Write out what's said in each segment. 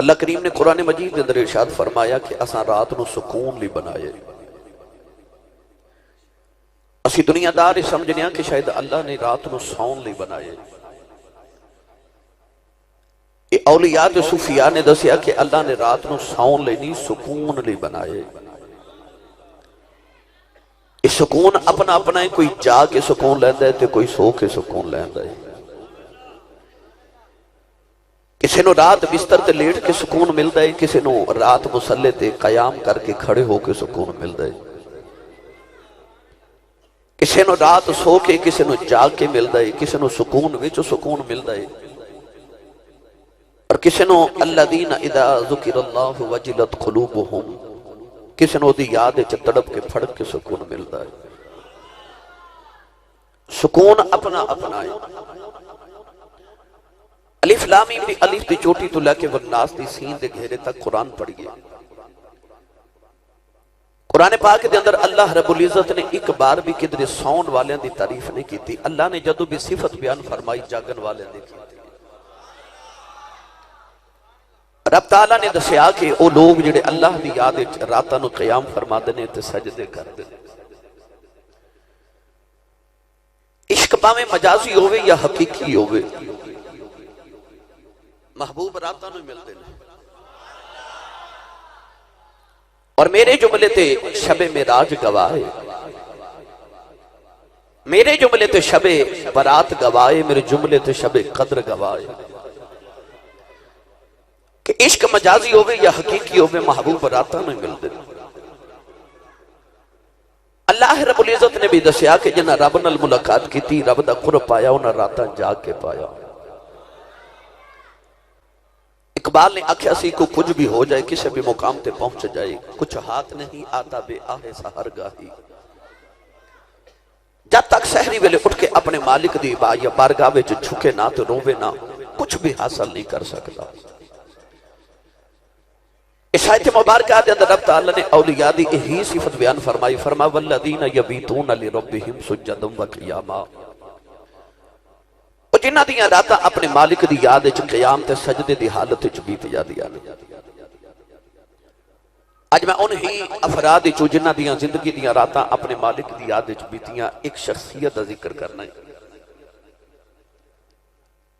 اللہ کریم نے قرآن مجید کے اندر ارشاد فرمایا کہ اساں رات نو سکون لی بنائے. اسی دنیا دار سمجھنے کہ شاید اللہ نے رات نو سون لی بنائے. اولیاء تے صوفیاء نے دسیا کہ اللہ نے رات نو سون لی نہیں سکون لی بنائے. یہ سکون اپنا اپنا ہے، کوئی جا کے سکون لیندہ ہے تے کوئی سو کے سکون لیندہ ہے. کسی نو رات بستر تے لیٹ کے سکون ملدا ہے، کسی نو رات مصلے تے قیام کر کے کھڑے ہو کے سکون ملدا ہے. کسی نو رات سو کے کسی نو جاگ کے ملدا ہے، کسی نو سکون وچ سکون ملدا ہے. اور کسی نو الذین اذا ذکر اللہ وجلت قلوبہم، کسی نو دی یاد وچ تڑپ کے پھڑک کے سکون ملدا ہے. سکون اپنا اپنا ہے. الف لام میم دی الف دی چوٹی تو لے کے والناس دی سین دے گھیرے تک قرآن پڑھیے. قرآن پاک دے اندر اللہ رب العزت نے ایک بار بھی کدھر سون والے دی تعریف نہیں کی تھی. اللہ نے جدو بھی صفت بیان فرمائی جاگن والے دی کی تھی. رب تعالیٰ نے دسیا کہ او لوگ جڑے اللہ دی یاد راتاں نو قیام فرما دینے تے سجدے کر دینے. عشق پاویں مجازی ہوئے یا حقیقی ہوئے، محبوب راتاں نو ملتے ہیں. اور میرے جملے تے شب معراج گواہے، میرے جملے تے شب برات گواہے، میرے جملے تے شب قدر گواہے. کہ عشق مجازی ہوئے یا حقیقی ہوئے، محبوب راتاں نو ملتے ہیں. اللہ رب العزت نے بھی دسیا کہ جنہاں رب نال ملاقات کی تھی، رب دا قرب پایا، انہاں راتاں جاگ کے پایا. اقبال نے آکھیا سی کو کچھ بھی ہو جائے، کسی بھی مقام تے پہنچ جائے، کچھ ہاتھ نہیں آتا بے آہ سحر گاہی. جب تک سحری ویلے اٹھ کے اپنے مالک دی یا بارگاہ وچ جھکے نہ تو روے نہ، کچھ بھی حاصل نہیں کر سکتا. اس آیت مبارکہ دے اندر رب تعالیٰ نے اولیاء دی یہی صفت بیان فرمائی. فرما والذین یبیتون لربہم سجدا وقیاما، جنہ دیاں راتاں اپنے مالک دی یاد وچ قیام تے سجدے دی حالت وچ بیت جاندیاں نے. اج میں انہی افراد وچوں جنہ دیاں زندگی دیاں راتاں اپنے مالک دی یاد وچ بیتیاں ایک شخصیت دا ذکر کرنا ہے.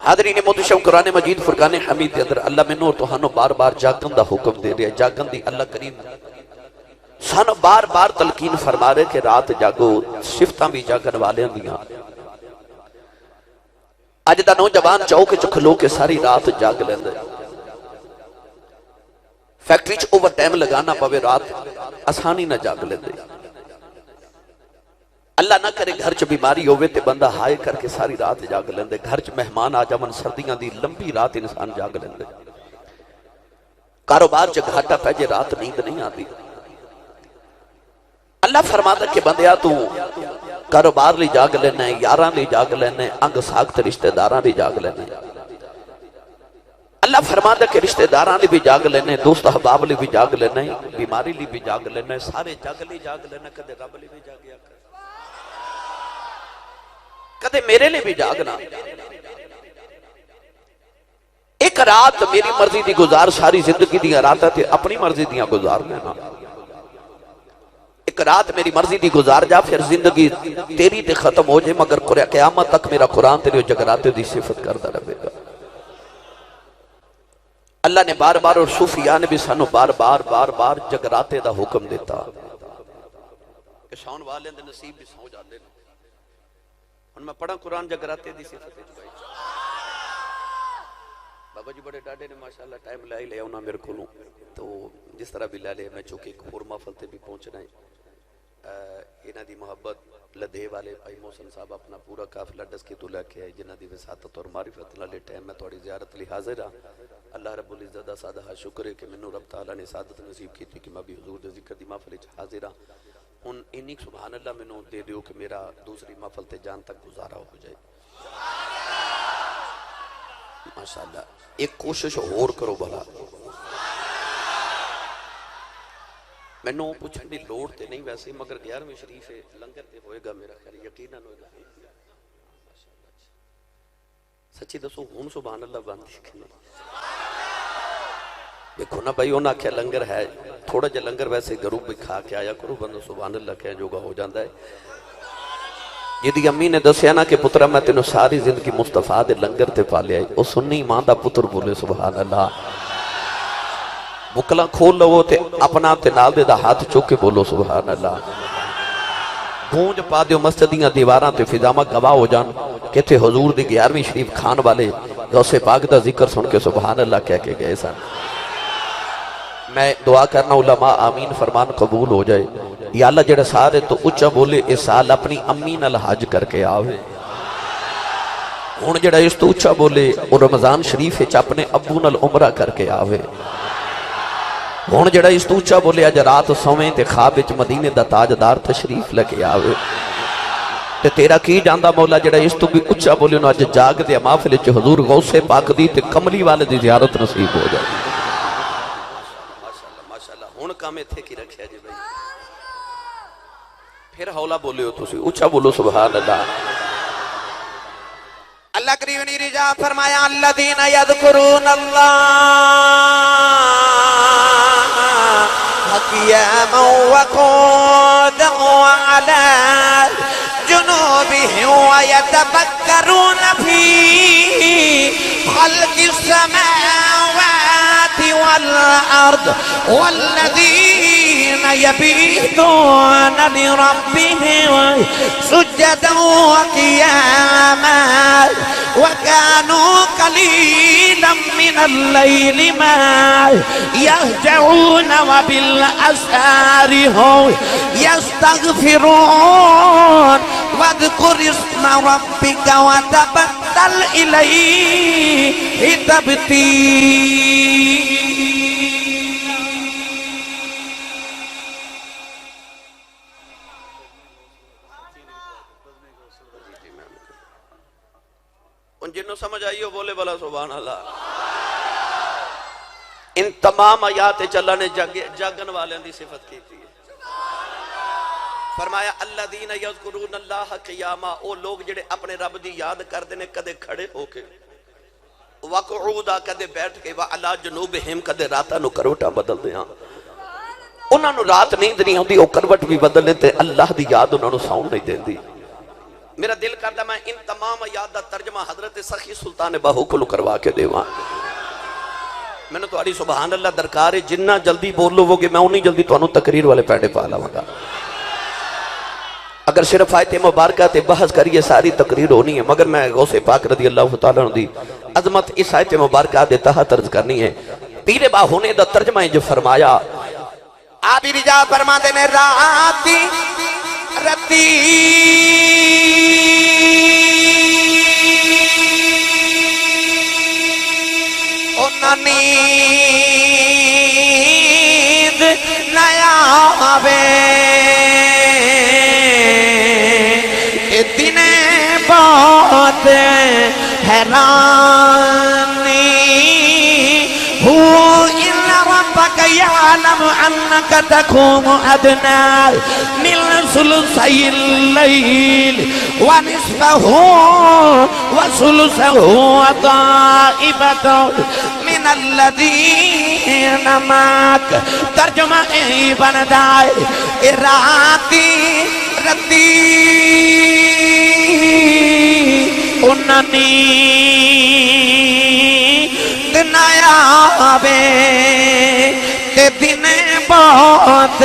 حاضرین محترم، قرآن مجید فرقان حمید دے اندر اللہ میں نور تہانوں بار بار جاگن دا حکم دے رہے ہیں. جاگن دی اللہ کریم سانوں بار بار تلقین فرما رہے کہ رات جاگو. صفتاں بھی جاگن والے دیاں. اج دا نوجوان چوک وچ کھلو کے ساری رات جاگ لیندے. فیکٹری چ اوور ٹائم لگانا پوے، رات آسانی نہ جاگ لیندے. اللہ نہ کرے گھر چ بیماری ہوئے تے بندہ ہائے کر کے ساری رات جاگ لیندے. گھر چ مہمان آ جاون سردیاں دی لمبی رات انسان جاگ لیندے. کاروبار چ گھاٹا پہ جے رات نیند نہیں آتی. اللہ فرماتا کہ بندیا تو کاروبار لی جاگ لینا ہے، یاراں لی جاگ لینا ہے، انگ ساکت رشتہ داراں لی جاگ لینا ہے. اللہ فرماتا کہ رشتہ داراں لی بھی جاگ لینا ہے، دوست احباب لی بھی جاگ لینا ہے، بیماری لی بھی جاگ لینا ہے، سارے جاگ لی جاگ لینا ہے. کدے رب لی بھی جاگیا کر، کدے میرے لئے بھی جاگنا. ایک رات میری مرضی دی گزار، ساری زندگی دیا راتاں تے اپنی مرضی دیا گزار لینا. ایک رات میری مرضی دی گزار جا، پھر زندگی تیری تے ختم ہو جائے، مگر قیامت تک میرا قرآن تیرے جگراتے دی صفت کردہ رہے گا. اللہ نے بار بار اور صوفیاء نے بھی سانو بار بار جگراتے دا حکم دیتا کہ سون والے دے نصیب بھی سو جاتے ہیں. ان میں پڑھا قرآن جگراتے دی صفت ہے. بابا جی بڑے ڈاڈے نے ماشاءاللہ ٹائم لے لیا انہاں میرے کو، تو جس طرح بھی لے لے میں چونکہ ایک اور محفل تے بھی پہنچنا ہے. انہاں دی محبت لدھے والے بھائی محسن صاحب اپنا پورا قافلہ ڈس کے تو لے کے آئے، جنہاں دی وساطت اور معرفت لے ٹائم میں تھوڑی زیارت لی حاضر ہاں. اللہ رب العزت دا سادہ شکر ہے کہ منو رب تعالیٰ نے سعادت نصیب کی تھی کہ میں بھی حضور دے ذکر دی محفل وچ حاضر ہاں. ہن انی سبحان اللہ منو دے دیو کہ میرا دوسری محفل تے جان تک گزارا ہو جائے. ماشاءاللہ ایک کوشش اور کرو بھلا. میں نو پوچھنے دی لوڑ تے نہیں ویسے، مگر 11ویں شریف ہے لنگر تے ہوئے گا میرا خیر یقیناً ہوئے گا. سچی دسو ہون سبحان اللہ باندھی کہ نہیں؟ دیکھو نا بھائی انہاں کیا لنگر ہے تھوڑا جا لنگر ویسے گھروں بھی کھا کے آیا کرو بندہ سبحان اللہ کیا جوگا ہو جاندہ ہے جیدی امی نے دسیا نا کہ پترہ میں تینوں ساری زندگی مصطفیٰ دے لنگر تے پالے آئی او سنی ماں دا پتر بولے سبحان اللہ بکلاں کھول لو تے اپنا تے نال دے دا ہاتھ چوکے بولو سبحان اللہ گونج پا دیو مسجدیاں دیواراں تے فضامہ گواہ ہو جان کہ تھے حضور دی 11ویں شریف کھان والے غوث پاک دا ذکر سن کے سبحان اللہ کہہ کے گئے سن میں دعا کرنا علماء آمین فرمان قبول ہو جائے یا اللہ جڑے سارے تو اچھا بولے اس سال اپنی امی نال حج کر کے آوے ہون جڑا اس تو اچھا بولے اور رمضان شریف اچھ اپنے ابو نال عمرہ کر کے آوے ہون جڑا اس تو اچھا بولے اج رات سویں تے خواب اچھ مدینے دا تاجدار تشریف لگے آوے تے تیرا کی جاندہ مولا جڑا اس تو بھی اچھا بولے انہوں اج جاگ دے محفل اچھ حضور غوث پاک دی تے کملی والے دی زیارت نصیب ہو جائے ہون کامے تھے کی رکھیا جی بھائی پھر حولا بولے ہو تسی اچھا بولو سبحان اللہ اللہ قریب نی رجا فرمایا الذین یذکرون اللہ قیاما وقعودا وعلی جنوبہم ویتفکرون فی خلق السماوات والارض والذین یبیتون لربهم سجدا وقیاما وكانوا قليلا من الليل ما يهجعون وبالأسحار هم يستغفرون واذكر اسم ربك وتبتل إليه تبتيلا ان جنوں سمجھ آئیو بولے بلا سبحان اللہ ان تمام آیات چلا نے جاگن والے دی صفت کی تھی فرمایا الذین یذکرون اللہ قیاما او لوگ جڑے اپنے رب دی یاد کر دینے کدے کھڑے ہو کے وقعودا کدے بیٹھ کے وعلا جنوبہم کدے راتا نو کروٹا بدل دیاں انہاں نو رات نیند نہیں ہوندی او کروٹ بھی بدل لیتے اللہ دی یاد انہاں نو ساؤں نہیں دین دی میرا دل کرتا میں ان تمام یاد دا ترجمہ حضرت سخی سلطان باہو کو کروا کے دیواں میں نے تواری سبحان اللہ درکار ہے جنہ جلدی بول لو گے میں انہی جلدی تو انہوں تقریر والے پیڑے پا لاؤں گا اگر صرف آیت مبارکہ تے بحث کریے ساری تقریر ہونی ہے مگر میں غوث پاک رضی اللہ تعالیٰ عنہ دی عظمت اس آیت مبارکہ دے تحت عرض کرنی ہے پیر باہو نے دا ترجمہ جو فرمایا آبی رجا فرما دینے راتی رتی نیند نیا آوے دن بہت حیرانی ہو ان ربک یعلم انک تقوم ادنی من ثلثی اللیل ونصفہ وثلثہ وطائفۃ من الذین معک ترجمہ بن جائے راتی رتی اننی دنیا آبے تے دن بہت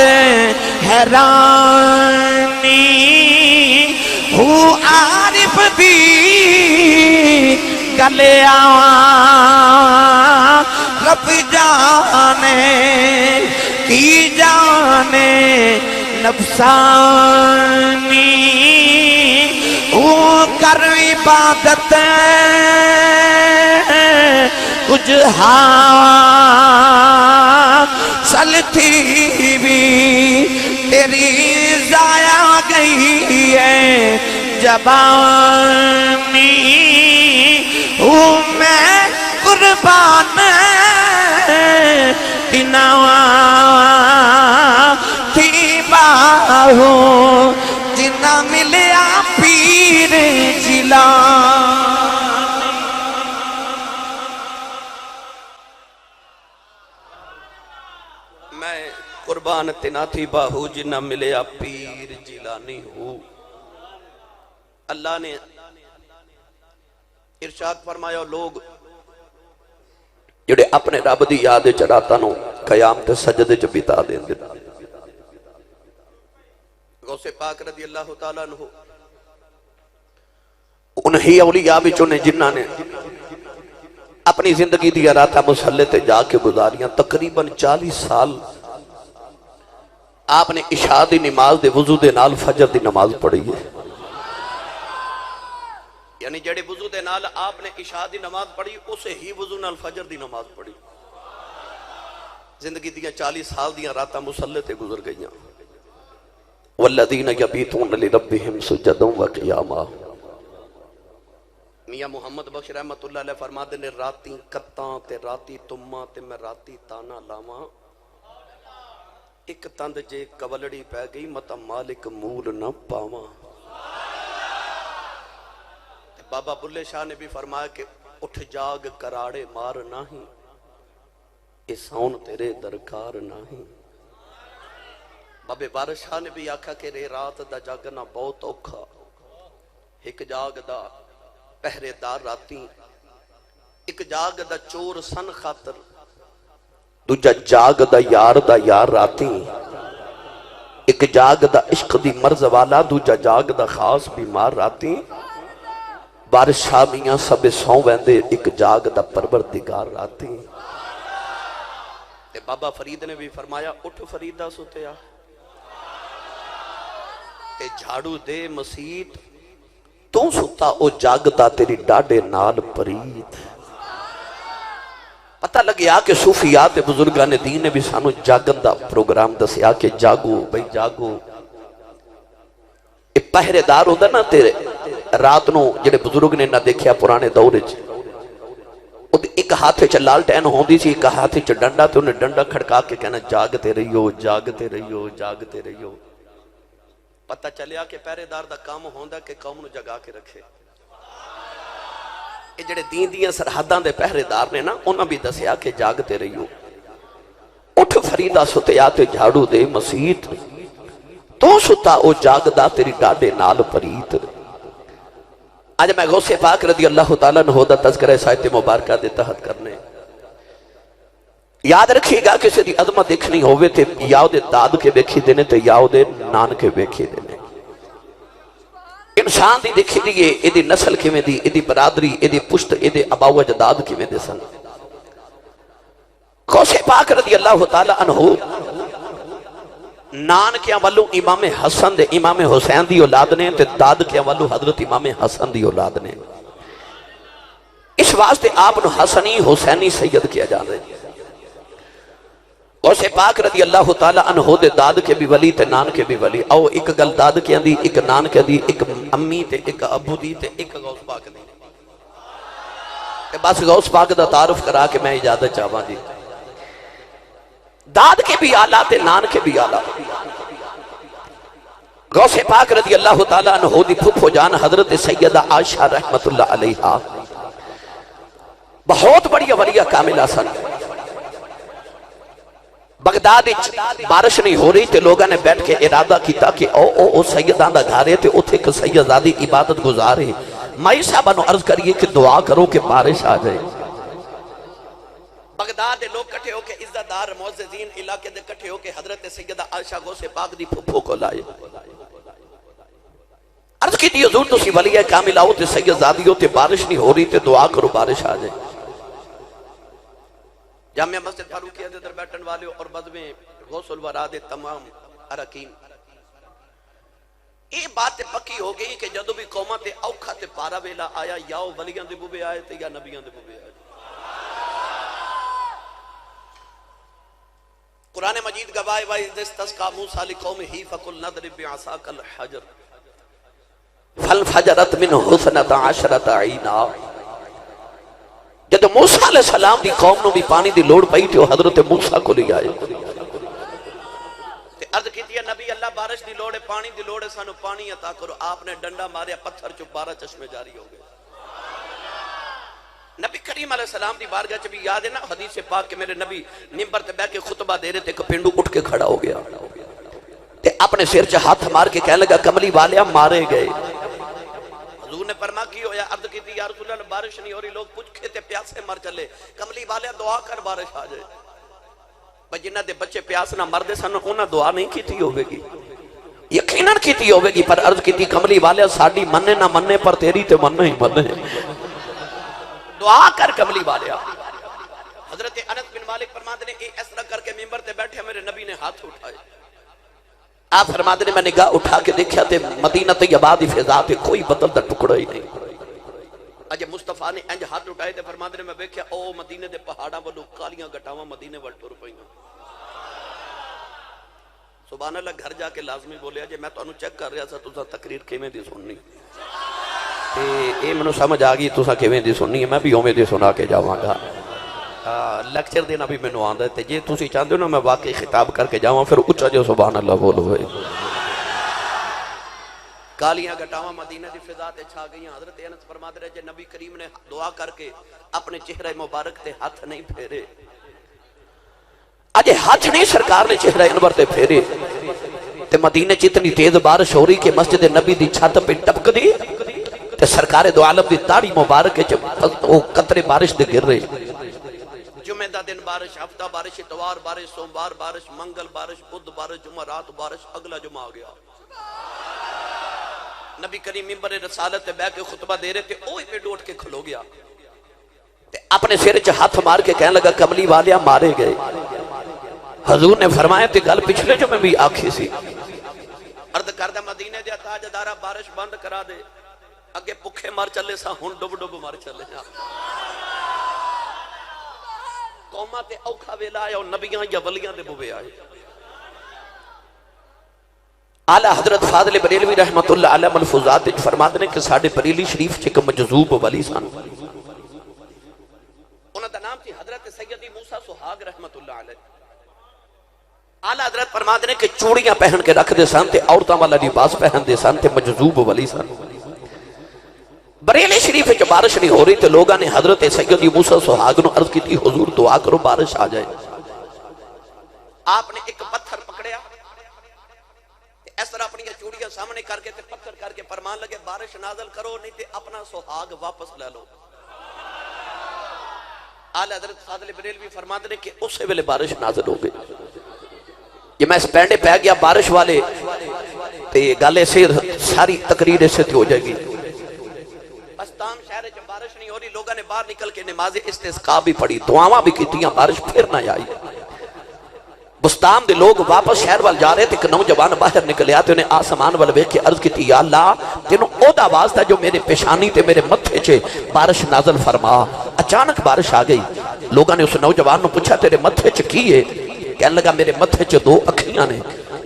حیرانی ہو عارف دی گلے آوان رب جانے کی جانے نفسانی وہ کر عبادت کچھ حاصل تھی بھی تیری ضائع گئی ہے جبانی ہوں میں قربان تھی باہو جنہ ملیا پیر جیلانی میں قربان تنا تھی باہو جنہ ملیا پیر جیلانی ہوں. اللہ نے ارشاد فرمایا لوگ جڑے اپنے رب دی یاد چڑھاتا نو قیام تے سجدے چ بتا دیں دے. غوث پاک رضی اللہ تعالیٰ عنہ انہی اولیاء وچوں نے جنہاں نے اپنی زندگی دی راتاں مصلی تے جا کے گزاریاں. تقریباً 40 سال آپ نے عشاء دی نماز دے وضو دے نال فجر دی نماز پڑھی ہے. یعنی جڑے وضو دے نال آپ نے عشاء دی نماز پڑھی اسے ہی وضو نال فجر دی نماز پڑھی. زندگی دیاں 40 سال دیاں راتاں مصلی تے گزر گئیاں. والذین یبیتون لربہم سجدا وقیاما. میاں محمد بخش رحمت اللہ علیہ فرماتے نے راتی کتاں تے راتی تماں تے میں راتی تانا لاواں. ایک تند جے کولڑی پہ گئی متا مالک مول نہ پاواں. بابا بلے شاہ نے بھی فرمایا کہ اٹھ جاگ کراڑے مار نہیں اے سون تیرے درکار نہیں. بابے بارش شاہ نے بھی آکھا کہ رے رات دا جاگنا بہت اوکھا. ایک جاگ دا پہرے دار راتی ایک جاگ دا چور سن خاطر دوجا جاگ دا یار راتی. ایک جاگ دا عشق دی مرض والا دوجا جاگ دا خاص بیمار راتی. بارش شاہ میاں سب سو ویندے ایک جاگ دا پروردگار راتی. تے بابا فرید نے بھی فرمایا اٹھ فریدہ ستیا تے جھاڑو دے مسیت تو ستا او جاگتا تیری ڈاڈے نال پرید. پتہ لگیا کہ صوفیات بزرگان دین نے بھی سانو جاگن دا پروگرام دسیا کہ جاگو بھئی جاگو. ایک پہرے دار ہوتا نا تیرے رات نو جڑے بزرگ نے نہ دیکھیا پرانے دورے چ ایک ہاتھ چ لالٹین ہوندی سی ایک ہاتھ چ ڈنڈا تے انہیں ڈنڈا کھڑکا کے کہنا جاگتے رہیو جاگتے رہیو جاگتے رہیو. پتہ چلیا کہ پہرے دار دا کام ہوندا کہ قوم نو جگا کے رکھے. یہ جڑے دین دیاں سرحداں دے پہرے دار نے نا انہاں بھی دسیا کہ جاگتے رہیو. اٹھ فریدہ ستیا تے جھاڑو دے مسیت تو ستا او جاگدا تیری ڈاڈے نال پریت. آج میں غوث پاک رضی اللہ تعالیٰ عنہ دا تذکرہ سایت مبارکہ دے تحت کرنے. یاد رکھیے گا کسی دی عظمت دیکھنی ہوئے تھے یا دے داد کے بیکھی دینے تے یا دے نان کے بیکھی دینے. انسان دی دیکھی دیئے ایدی نسل کی میں دی ایدی برادری ایدی پشت ایدی اباو جداد کی میں دے سن. غوث پاک رضی اللہ تعالیٰ عنہ نان کیا والو امام حسن دے امام حسین دی اولاد نے تے داد کیا والو حضرت امام حسن دی اولاد نے. اس واسطے آپ نو حسنی حسینی سید کیا جا رہے. غوث پاک رضی اللہ تعالیٰ عنہ دے داد کے بھی ولی تے نان کے بھی ولی. او ایک گل داد کے دی ایک نان کے دی ایک امی تے ایک ابو دی تے ایک غوث پاک دی. بس غوث پاک دا تعارف کرا کے میں اجازت چاہواں جی. داد کے بھی آلہ تے نان کے بھی آلہ. غوث پاک رضی اللہ تعالیٰ عنہ دی پھپھو جان حضرت سیدہ عائشہ رحمت اللہ علیہا بہت بڑی ولیہ کاملہ سن. بغداد بارش نہیں ہو رہی تھے لوگاں نے بیٹھ کے ارادہ کیتا کہ او سیدان دا گھارے تھے اتھے کہ سیدادی عبادت گزارے. مائی صاحبہ نو عرض کریے کہ دعا کرو کہ بارش آ جائے. بغداد دے لوگ کٹھے ہو کے عزتدار معززین علاقے دے کٹھے ہو کے حضرت سیدہ عائشہ غوث پاک دی پھپھو کو لائے. عرض کی دی حضور تسی ولیہ کامل آؤ تے سیدزادیوں تے بارش نہیں ہو رہی تے دعا کرو بارش آ جائے. جامعہ مسجد فاروقیہ دے در بیٹھن والے اور بدویں غوث الورا دے تمام ارکین یہ بات پکی ہو گئی کہ جدو بھی قومہ تے اوکھا تے پارا ویلا آیا یا ولیاں دے بوبے آئے تے یا نبیاں دے بوبے آئے. قرآن مجید گواہ وَإِذِ اسْتَسْقَىٰ مُوسَىٰ لِقَوْمِهِ فَقُلْ نَضْرِب بِّعَصَاكَ الْحَجَرَ فَانْفَجَرَتْ مِنْهُ اثْنَتَ عَشْرَةَ عَيْنًا. جب موسیٰ علیہ السلام دی قوم نو بھی پانی دی لوڑ پئی تھی وہ حضرت موسیٰ کو لے آئے. عرض کی تھی نبی اللہ بارش دی لوڑ ہے پانی دی لوڑ ہے سانو پانی عطا کرو. آپ نے ڈنڈا ماریا پتھر چو 12 چشمے جاری ہو گئے. نبی کریم علیہ السلام دی بارگاہ چ بھی یاد ہے نا حدیث پاک کہ میرے نبی منبر تے بیٹھ کے خطبہ دے رہے تھے کہ پنڈو اٹھ کے کھڑا ہو گیا تے اپنے سر چ ہاتھ مار کے کہنے لگا کملی والیا مارے گئے. حضور نے فرما کی ہویا عرض کی تھی یا رسول اللہ بارش نہیں ہو رہی لوگ پوچھے تے پیاسے مر چلے. کملی والیا دعا کر بارش آ جائے. بھئی جنہ دے بچے پیاس نہ مردے سن انہاں دعا نہیں کیتی ہوے گی یقیناً کیتی ہوے گی پر عرض کیتی کملی والیا ساڈی مننے نہ مننے پر تیری تے مننے ہی مننے دعا کر کملی والیا. حضرت انس بن مالک فرماتے ہیں اس طرح کر کے منبر تے بیٹھے میرے نبی نے ہاتھ اٹھائے. آپ فرماتے ہیں میں نگاہ اٹھا کے دیکھا تے مدینہ طیبہ دی فضا تے کوئی بدل دا ٹکڑا ہی نہیں. اج مصطفیٰ نے انج ہاتھ اٹھائے تے فرماتے ہیں میں دیکھا او مدینے دے پہاڑاں والوں کالیاں گٹاواں مدینے ول ٹر پئیاں. سبحان اللہ گھر جا کے لازمی بولیا جے میں تانوں چیک کر رہا سا تساں تقریر کیویں دی سننی تے اے مینوں سمجھ آ گئی تساں کیویں دی سننی ہے میں بھی اوویں دی سنا کے جاواں گا. لیکچر دینا بھی مینوں آندا ہے تے جے تسی چاہندے ہو نا میں واقعی خطاب کر کے جاواں پھر اچا جو سبحان اللہ بولو ہوئے. کالیاں گٹاواں مدینہ دی فضا تے چھا گئیاں. حضرت انس فرماتے رہے جے نبی کریم نے دعا کر کے اپنے چہرہ مبارک تے ہاتھ نہیں پھیرے اجے ہاتھ نہیں سرکار نے چہرہ انور تے پھیرے تے مدینہ چ اتنی تیز بارش ہو رہی کہ مسجد نبی دی چھت پہ ٹپک دی تے سرکار دو عالم دی تاڑی مبارک او قطرے بارش دے گر رہے. جمعہ دا دن بارش ہفتہ بارش اتوار بارش سوموار بارش منگل بارش بدھ بارش جمعہ رات بارش اگلا جمعہ آ گیا. نبی کریم منبر رسالت تے بیٹھ کے خطبہ دے رہے تھے اوہی پہ ڈوٹ کے کھلو گیا تے اپنے سر چ ہاتھ مار کے کہنے لگا کملی والیا مارے گئے. حضور نے فرمایا تے گل پچھلے جو میں بھی آکھی سی عرض کردہ مدینے دیا تاجدارہ بارش بند کرا دے اگے پکھے مار چلے سا ہن ڈب ڈب مار چلے جا. قومہ تے اوکھا ویلا آیا اور نبیاں یا ولیاں دے بوے آئے. اعلیٰ حضرت فاضل بریلوی رحمت اللہ علیہ ملفوظات فرماتے ہیں کہ ساڑھے بریلی شریف چکے مجذوب ولی سان انہوں دا نام تھی حضرت سیدی موسیٰ سہاگ رحمت اللہ علیہ. اعلیٰ حضرت فرماتے ہیں کہ چوڑیاں پہن کے رکھ دے سان تے عورتاں والا لباس پہن دے سان تے مجذوب ولی سان. بریلی شریف جو بارش نہیں ہو رہی تے لوگاں نے حضرت سیدی موسیٰ سہاگ نو عرض کی تھی حضور دعا کرو بارش آ جائے. آپ نے ایک پتھر پکڑیا اس طرح اپنی چوڑیاں سامنے کر کے پتھر کر کے فرمان لگے بارش نازل کرو نہیں تے اپنا سہاگ واپس لے لو. اعلی حضرت فاضل بریلوی فرماتے ہیں کہ اسی ویلے بارش نازل ہو گئی. یہ میں اس پینڈے پہ گیا بارش والے تے گالے سے ساری تقریر اس سے ہو جائے گی. بستان شہر جب بارش نہیں ہو رہی لوگوں نے باہر نکل کے نماز استسقاء بھی پڑھی دعاواں بھی کیتیاں بارش پھر نہ آئی. بستان دے لوگ واپس شہر وال جا رہے تھے کہ نوجوان باہر نکلے آتے انہیں آسمان وال ویکھ کے عرض کی تھی یا اللہ تینوں او دا آواز تھا جو میرے پیشانی تے میرے متھے چے بارش نازل فرما. اچانک بارش آ گئی. لوگوں نے اس نوجوان نو پوچھا تیرے متھے چ کی ہے؟ کہنے لگا میرے متھے چ دو اکھیاں نے.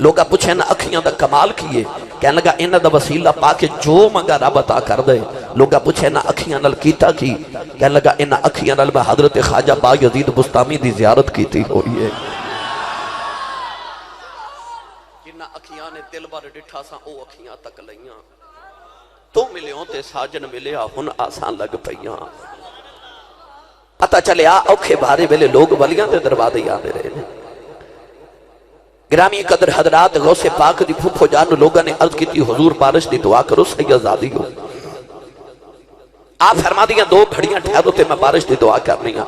لوگا پوچھے نا اکھیاں دا کمال کیے؟ کہنے لگا انہاں دا وسیلہ پا کے جو منگا رب عطا کر دے. لوگا پوچھے نا اکھیاں نال کیتا کی؟ کہنے لگا انہاں اکھیاں نال میں حضرت خواجہ با یزید بستامی دی زیارت کیتی ہوئی ہے. اکھیاں نے دل بار ڈٹھا سا او اکھیاں تک لئیاں تو ملیوں تے ساجن ملیا ہن آسان لگ پئیاں. پتہ چلے اوکھے بھارے ویلے لوگ ولیاں دے دروازے آندے رہے ہیں. گرامی قدر حضرات غوث پاک دی پھپھو جان لوگوں نے عرض کی تھی حضور بارش دی دعا کرو سید آزادی ہو. آپ فرما دیاں دو گھڑیاں ٹھہرو تے میں بارش دی دعا کرنی ہاں.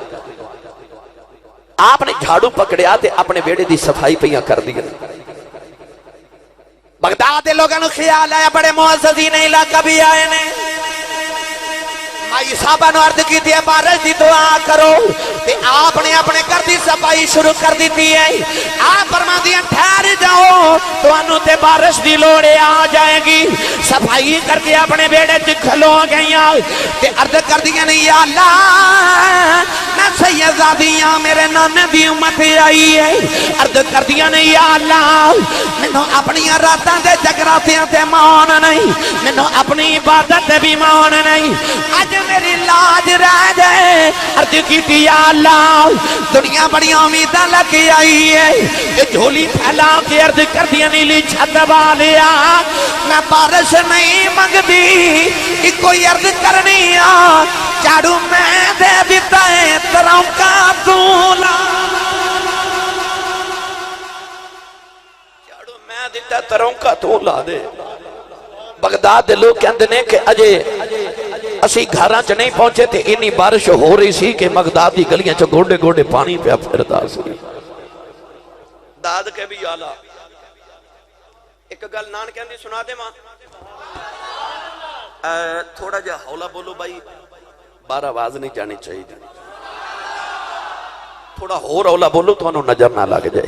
آپ نے جھاڑو پکڑیا تے اپنے بیڑے دی صفائی پہیاں کر دیا. بغداد دے لوگوں نے خیال آیا بڑے معززین علاقہ بھی آئے نے مائی صاحبہ نو عرض کی تھی بارش دی دعا کرو تے آپ نے اپنے گھر دی صفائی شروع کر دی تھی ہے. آپ فرما دیا ٹھہر جاؤ تو انو تے بارش دی لوڑے آ جائے گی. صفائی کر کے اپنے بیڑے تے کھلو گئیاں تے عرض کر دیا نہیں یا اللہ میں سیدزادیاں میرے نانے دی امت آئی ہے. عرض کر دیا نہیں یا اللہ میں اپنی راتاں دے جگراتیاں تے مان نہیں میں اپنی عبادت بھی مان نہیں. اج میری لاج رہ جائے عرض کی یا اللہ دنیا بڑی امیداں لگ کے آئی ہے یہ جھولی پھیلا کے عرض کر دیا نیلی چھت والیا میں بارش نہیں منگدی کہ کوئی عرض کرنی آ جھاڑو میں دے دیتا ہے ترونکا دولا جھاڑو میں دیتا ترونکا تو لا دے بغداد دے لوگ کہندے نے کہ اجے اسی گھراں چ نہیں پہنچے تھے انی بارش ہو رہی سی کہ بغداد دی گلیاں چ گوڈے گوڈے پانی پیا پھردا سی داد کے بھی آلہ ایک گل نان کہندی سنا دے ماں تھوڑا جا ہولا بولو بھائی بار آواز نہیں جانی چاہیے تھوڑا ہور ہولا بولو تو انہوں نظر نہ لگ جائے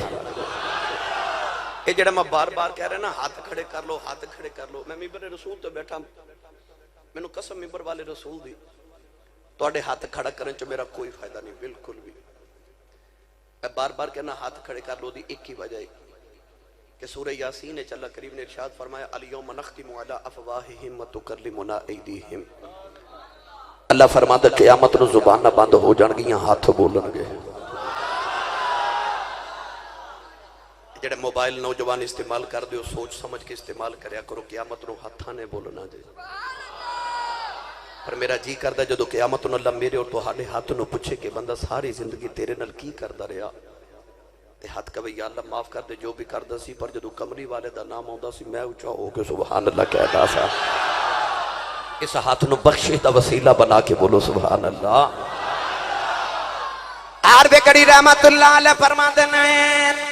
یہ جڑا میں بار بار کہہ رہے نا ہاتھ کھڑے کر لو ہاتھ کھڑے کر لو میں ممبر رسول تو بیٹھا میں نے قسم ممبر والے رسول دی تو اڑے ہاتھ کھڑا کرنے چو میرا کوئی فائدہ نہیں بالکل بھی میں بار بار کہنا ہاتھ کھڑے کر لو دی ایک ہی وجہ ہے کہ سورہ یاسین اللہ کریم نے ارشاد فرمایا الیوم نختم علی افواہہم وتکلمنا ایدیہم اللہ فرماتا قیامت نو زبانہ بند ہو جان گیاں ہاتھ بولن گے جڑے موبائل نوجوان استعمال کر دیو سوچ سمجھ کے استعمال کریا کرو قیامت نو ہاتھاں نے بولنا دے پر میرا جی کردہ جدو قیامت نو اللہ میرے اور تو حالے ہاتھ نو پوچھے کہ بندہ ساری زندگی تیرے نال کی کردہ رہا تے ہاتھ کبھی یا اللہ معاف کر دے جو بھی کردہ سی پر جدو کمری والے دا نام ہوندہ سی میں اچھا ہو کے سبحان اللہ کہتا سا اس ہاتھ نو بخشش دا وسیلہ بنا کے بولو سبحان اللہ عرب کڑی رحمت اللہ علیہ فرما دینے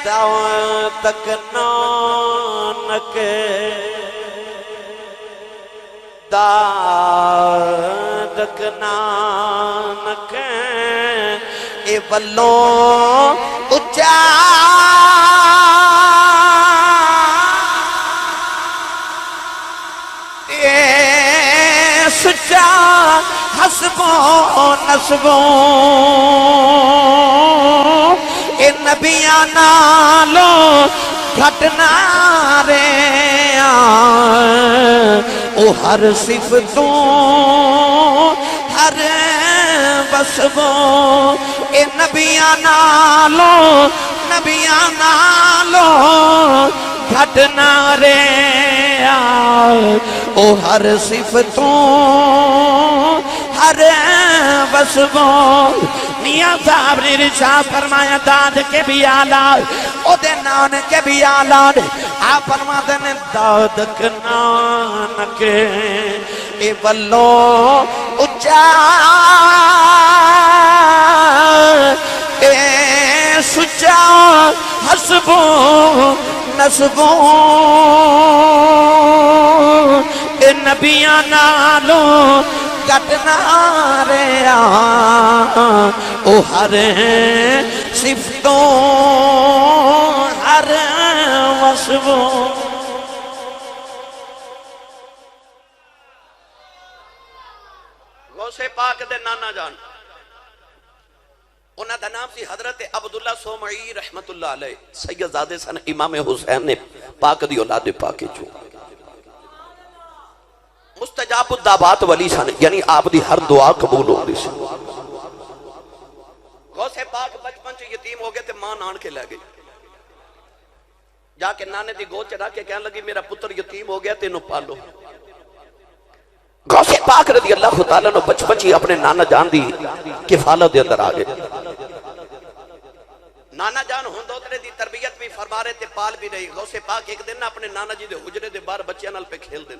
دعوان تک نانک دادک نانک اے بلوں اچھا اے سچا حسبوں نسبوں اے نبیاں نالو گھٹنا رے او ہر صفتوں ہر وصفوں اے نبیاں نالو گھٹنا رے او ہر صفتوں ہر وصفوں میاں صاحب نے ارشاد فرمایا داد کے بھی آلہ او دے نان کے بھی آلہ آپ فرما دینے داد کے نان کے اے بلو اچھا اے سچا حسبوں نسبوں اے نبیاں نالو گھٹنا رے او ہر صفتوں ہر وصفوں غوث پاک دے نانا جان انہاں دا نام سی حضرت عبداللہ سومعی رحمت اللہ علیہ سید زادے سن امام حسین نے پاک دی اولاد پاکی چو مستجاب الدعوات ولی سن یعنی آپ دی ہر دعا قبول ہو دی سن غوث پاک بچپن سے یتیم ہو گئے تھے ماں نان کے لے گئی جا کے نانے دی گود چڑھا کے کہنے لگی میرا پتر یتیم ہو گیا تینوں پالو غوث پاک رضی اللہ تعالیٰ نے بچپن ہی اپنے نانا جان دی کفالت دے اندر آگے نانا جان ہوندوترے دی تربیت بھی فرما رہے تھے پال بھی رہی غوث پاک ایک دن اپنے نانا جی دے حجرے دے بار بچیاں نال پہ کھیل دیں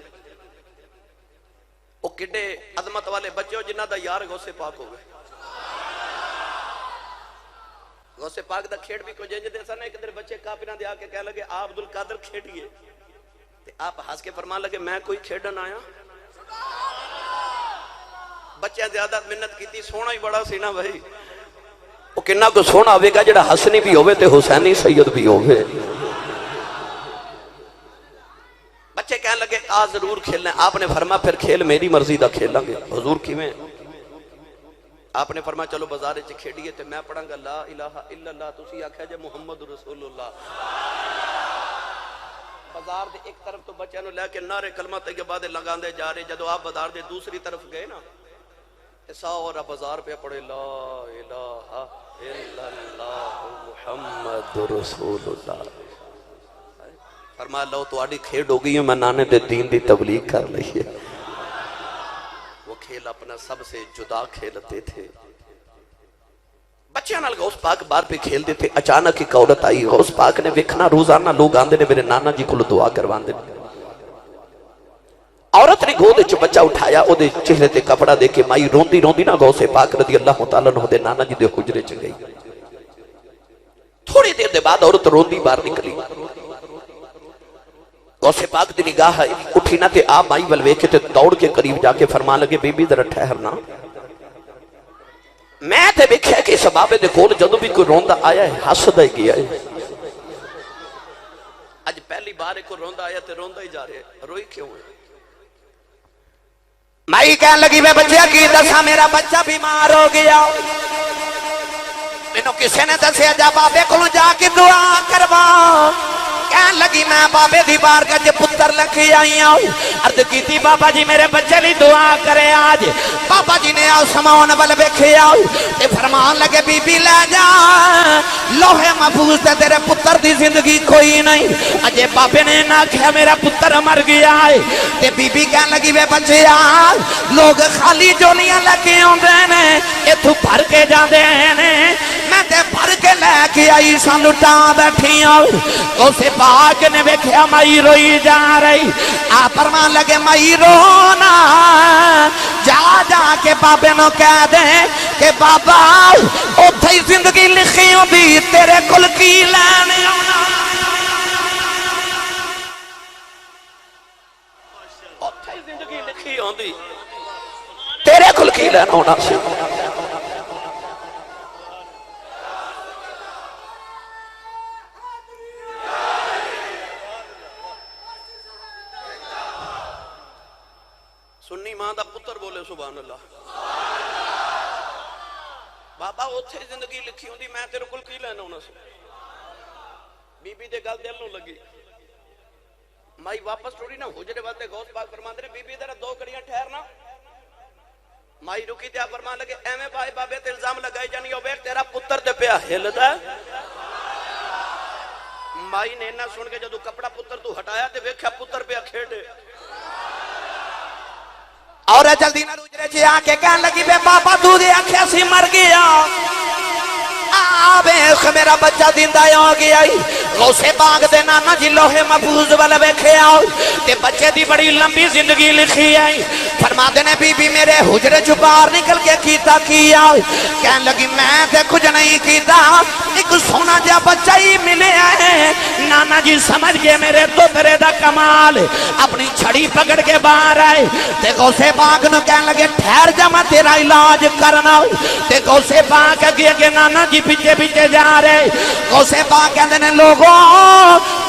وہ کڈے عظمت والے بچے ہو جنہ دا یار غوث پاک ہو گئے غوث پاک دا کھیڑ بھی کو جنج دے سا نا ایک در بچے کافران دے آکے کہہ لگے آپ عبدالقادر کھیڑیے آپ ہنس کے فرمان لگے میں کوئی کھیڑن آیا بچے زیادہ منت کی تھی سونا ہی بڑا سی نا بھائی وہ کنہ کو سونا ہوئے گا جڑا حسنی بھی ہوئے تے حسینی سید بھی ہوئے بچے کہنے لگے آج ضرور کھیلنا ہے آپ نے فرما پھر کھیل میری مرضی دا کھیل لیں گے حضور کی میں آپ نے فرما چلو بازارے چے کھیڑیے تے میں پڑھاں گا لا الہ الا اللہ تسی آکھا جے محمد رسول اللہ بازار دے ایک طرف تو بچے نو لے کے نعرے کلمہ طیبہ دے لگان دے جا رہے جدو آپ بازار دے دوسری طرف گئے نا سارا بازار پہ پڑے لا الہ الا اللہ محمد رسول اللہ. فرمایا لو تو آڑی کھیڑ ہو گئی ہوں میں نانے دے دین دی تبلیغ کر لئی ہے. وہ کھیل اپنا سب سے جدا کھیلتے تھے. بچے نال غوث پاک بار پہ کھیل دیتے. اچانک ایک عورت آئی. غوث پاک نے ویکھنا روزانہ لوگ آندے نے میرے نانا جی کو دعا کرواندے. عورت نے گود وچ بچہ اٹھایا او دے چہرے تے کپڑا دے کے مائی روندی روندی نا غوث پاک رضی اللہ تعالیٰ عنہ دے نانا جی دے حجرے چ گئی. تھوڑی دیر دے بعد عورت روندی باہر نکلی. غوث پاک دی نگاہ اٹھی نہ تے آپ مائی ول ویکھے تے دوڑ کے قریب جا کے فرمان لگے بی بی ذرا ٹھہرنا. میں تے ویکھیا کہ اس بابے دے کول جدوں بھی کوئی روندا آیا ہے ہسدا ہی گیا ہے. اج پہلی بار کوئی روندا آیا تے روندا ہی جا رہا ہے. روئی کیوں ہے؟ مائی کہنے لگی میں بچہ کی دسا میرا بچہ بیمار ہو گیا. مینوں کسی نے دسیا جا بابے کولوں جا کے دعا کروا. کہنے لگی میں بابے دی بارگاہ وچ پتر لکھی آئی ہوں. عرض کیتی بابا جی میرے بچے لی دعا کرے آج. بابا جی نے آسمان ول ویکھیا تے فرمان لگے بی بی لے جا لوہے محفوظ تے تیرے پتر دی زندگی کوئی نہیں. اجے بابے نے نہ کہا میرا پتر مر گیا ہے تے بی بی کہنے لگی وے بچیا لوگ خالی جولیاں لے کے آندے نے ایتھوں بھر کے جاندے نے. میں تے بھر کے لے کے آئی ساں لٹا بیٹھی ہوں. اسے پاک نے ویکھیا مائی روئی جا رہی. آ فرمان لگے مائی رونا جا جا کے بابے نو کہہ دے کہ بابا اوتھے ہی زندگی لکھی ہوندی تیرے کول کی لینے آنا. اوتھے ہی زندگی لکھی ہوندی تیرے کول کی لینا ہونا سی. سنی ماں دا پتر بولے سبحان اللہ. بابا اوتھے زندگی لکھی ہوندی میں تیرے کول کی لینا ہونا سی. بی بی دے گل دل نوں لگی. مائی واپس ٹوری نہ حجرے والے غوث پاک فرماندے نے بی بی ذرا دو کڑیاں ٹھہرنا. مائی رکی تے فرمان لگے ایویں بھائی بابے تے الزام لگائی جانی او ویکھ تیرا پتر تے پیا ہلدا. مائی نے نہ سن کے جدوں کپڑا پتر تو ہٹایا تے ویکھیا پتر پیا کھیڈے. اور جلدی نہ روجرے چ آ کے کہنے لگی بے بابا تو دے آکھیا سی مر گیا. ویکھ میرا بچہ زندہ ہو گیا. غوث پاک دے نانا جی لوہے محفوظ ول ویکھیا تے بچے دی بڑی لمبی زندگی لکھی ہے. فرماندے نے بی بی میرے حجرے چ باہر نکل کے کیتا کیا. کہنے لگی میں تے کچھ نہیں کیتا ایک سونا جا بچہ ہی ملیا ہے. نانا جی سمجھ گئے میرے دوترے دا کمال. اپنی چھڑی پکڑ کے باہر آئے تے غوث پاک نو کہنے لگے ٹھہر جا میں تیرا علاج کرنا. تے غوث پاک اگے نانا جی پیچھے پیچھے جا رہے. غوث پاک کہندے نے لوگوں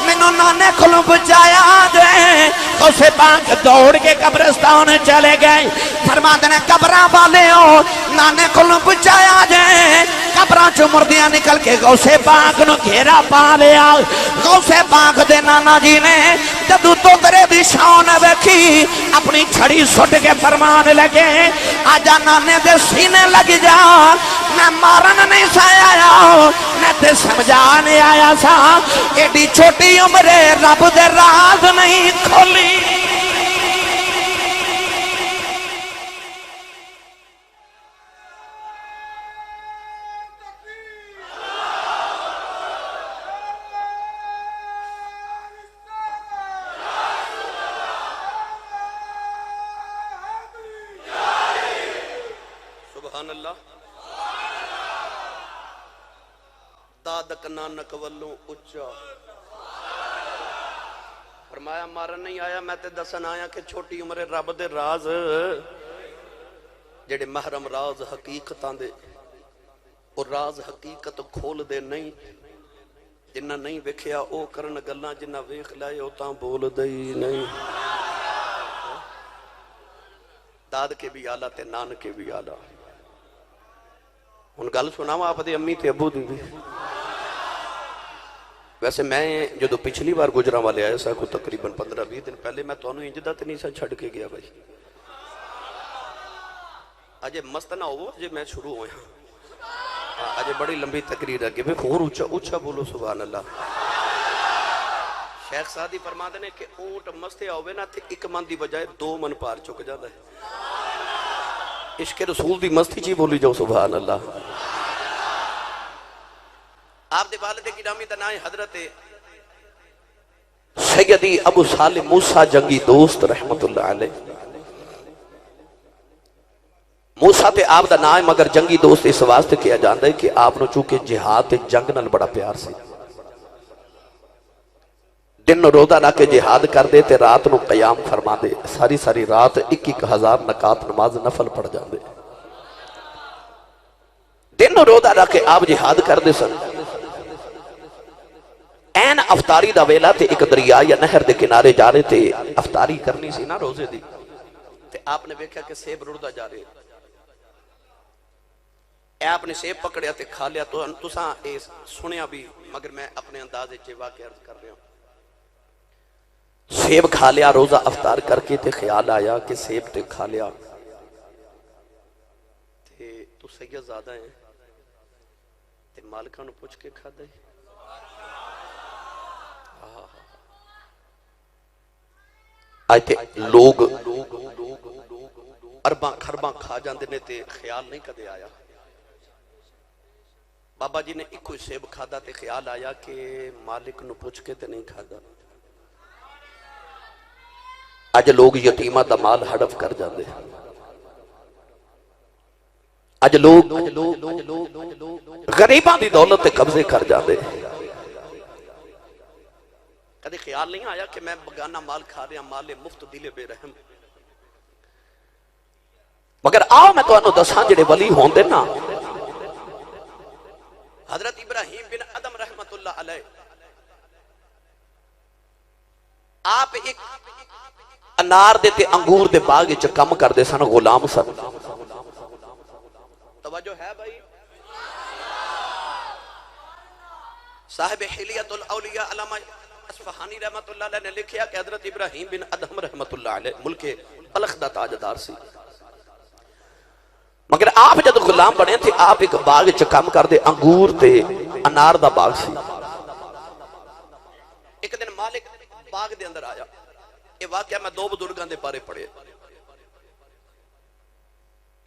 مینوں نانے کولوں بچایا جے. غوث پاک دوڑ کے قبرستان چلے گئے. فرماندے نے قبراں والیو نانے کولوں بچایا جے. قبراں چوں مردیاں نکل کے غوث پاک نو گھیرا پا لیا. غوث پاک دے نانا جی نے جدوں توترے دی شان ویکھی اپنی چھڑی سٹ کے فرمان لگے آجا نانے دے سینے لگ جا. میں مارن نہیں سا آیا میں تے سمجھانے آیا سا. ایڈی چھوٹی عمرے رب دے راز نہیں کھولی. سبحان اللہ. دادک نانک ولوں اچا. فرمایا مارن نہیں آیا میں تے دسن آیا کہ چھوٹی عمر رب دے راز جڑے محرم راز حقیقتاں دے اور راز حقیقت کھول دے نہیں. جنہ نہیں ویکھیا او کرن گلاں جنہ ویکھ لائے او تاں بول دے نہیں. داد کے بھی آلہ تے نان کے بھی آلہ. ہن گل سناواں آپ دے امی تے ابو دی بھی. ویسے میں جدو پچھلی بار گجراں والے آئے سا کو تقریباً 15-20 دن پہلے میں تو انہوں انجدہ تے نہیں سا چھڑ کے گیا بھائی. اجے مست نہ ہو جے میں شروع ہویا اجے بڑی لمبی تقریر ہے کہ میں اور اونچا اونچا بولو سبحان اللہ. شیخ سعدی فرماتے ہیں کہ اونٹ مستے ہوئے نا تے ایک من دی بجائے 2 من پار چک جاتا ہے. عشق رسول دی مستی جی بولی جاؤ سبحان اللہ. آپ دے والد گرامی دا نام حضرت سیدی ابو سالم موسیٰ جنگی دوست رحمت اللہ علیہ. موسیٰ تے آپ دا نام مگر جنگی دوست اس واسطے کیا جاندہ ہے کہ آپ نو چونکہ جہاد تے جنگ نال بڑا پیار سی. دن نو روزہ نہ کے جہاد کر دے تے رات نو قیام فرما دے. ساری ساری رات 1,000 نکات نماز نفل پڑھ جاندے. دن نو روزہ نہ کے آپ جہاد کر دے سن. این افطاری دا ویلا تے ایک دریا یا نہر دے کنارے جا رہے تے افطاری کرنی سی نا روزے دی. تے آپ نے دیکھا کہ سیب رڑدا جا رہے. آپ نے سیب پکڑیا تے کھا لیا. تو تساں اے سنیا بھی مگر میں اپنے انداز وچ واقعہ عرض کر رہا ہوں. سیب کھا لیا روزہ افطار کر کے تے خیال آیا کہ سیب تے کھا لیا تے تو سید زیادہ ہیں تے مالکہ نو پوچھ کے کھا دے. آئے تے لوگ ارباں کھرباں کھا جاندے نے تے خیال نہیں کدے آیا. بابا جی نے ایک کوئی سیب کھا دا تے خیال آیا کہ مالک نو پوچھ کے تے نہیں کھا دا. آج لوگ یتیمہ دا مال ہڑف کر جاندے. آج لوگ غریباں دی دولت تے قبضے کر جاندے. کدی خیال نہیں آیا کہ میں بگانہ مال کھا رہا مال مفت دل بے رحم. مگر آؤ میں تو انہوں دساں جڑے ولی ہوندے نا. حضرت ابراہیم بن ادم رحمت اللہ علیہ آپ ایک انار دے تے انگور دے باغ وچ کم کردے سن. غلام سن. توجہ ہے بھائی. صاحب حلیت الاولیاء علامہ اصفہانی رحمت اللہ علیہ نے لکھیا کہ حضرت ابراہیم بن ادم رحمت اللہ علیہ ملک بلخ دا تاجدار سی. مگر آپ جب غلام بنے تھے آپ ایک باغ وچ کم کردے انگور تے انار دا باغ سی. ایک دن مالک باغ دے اندر آیا. یہ واقعہ میں 2 بزرگاں دے بارے پڑھے.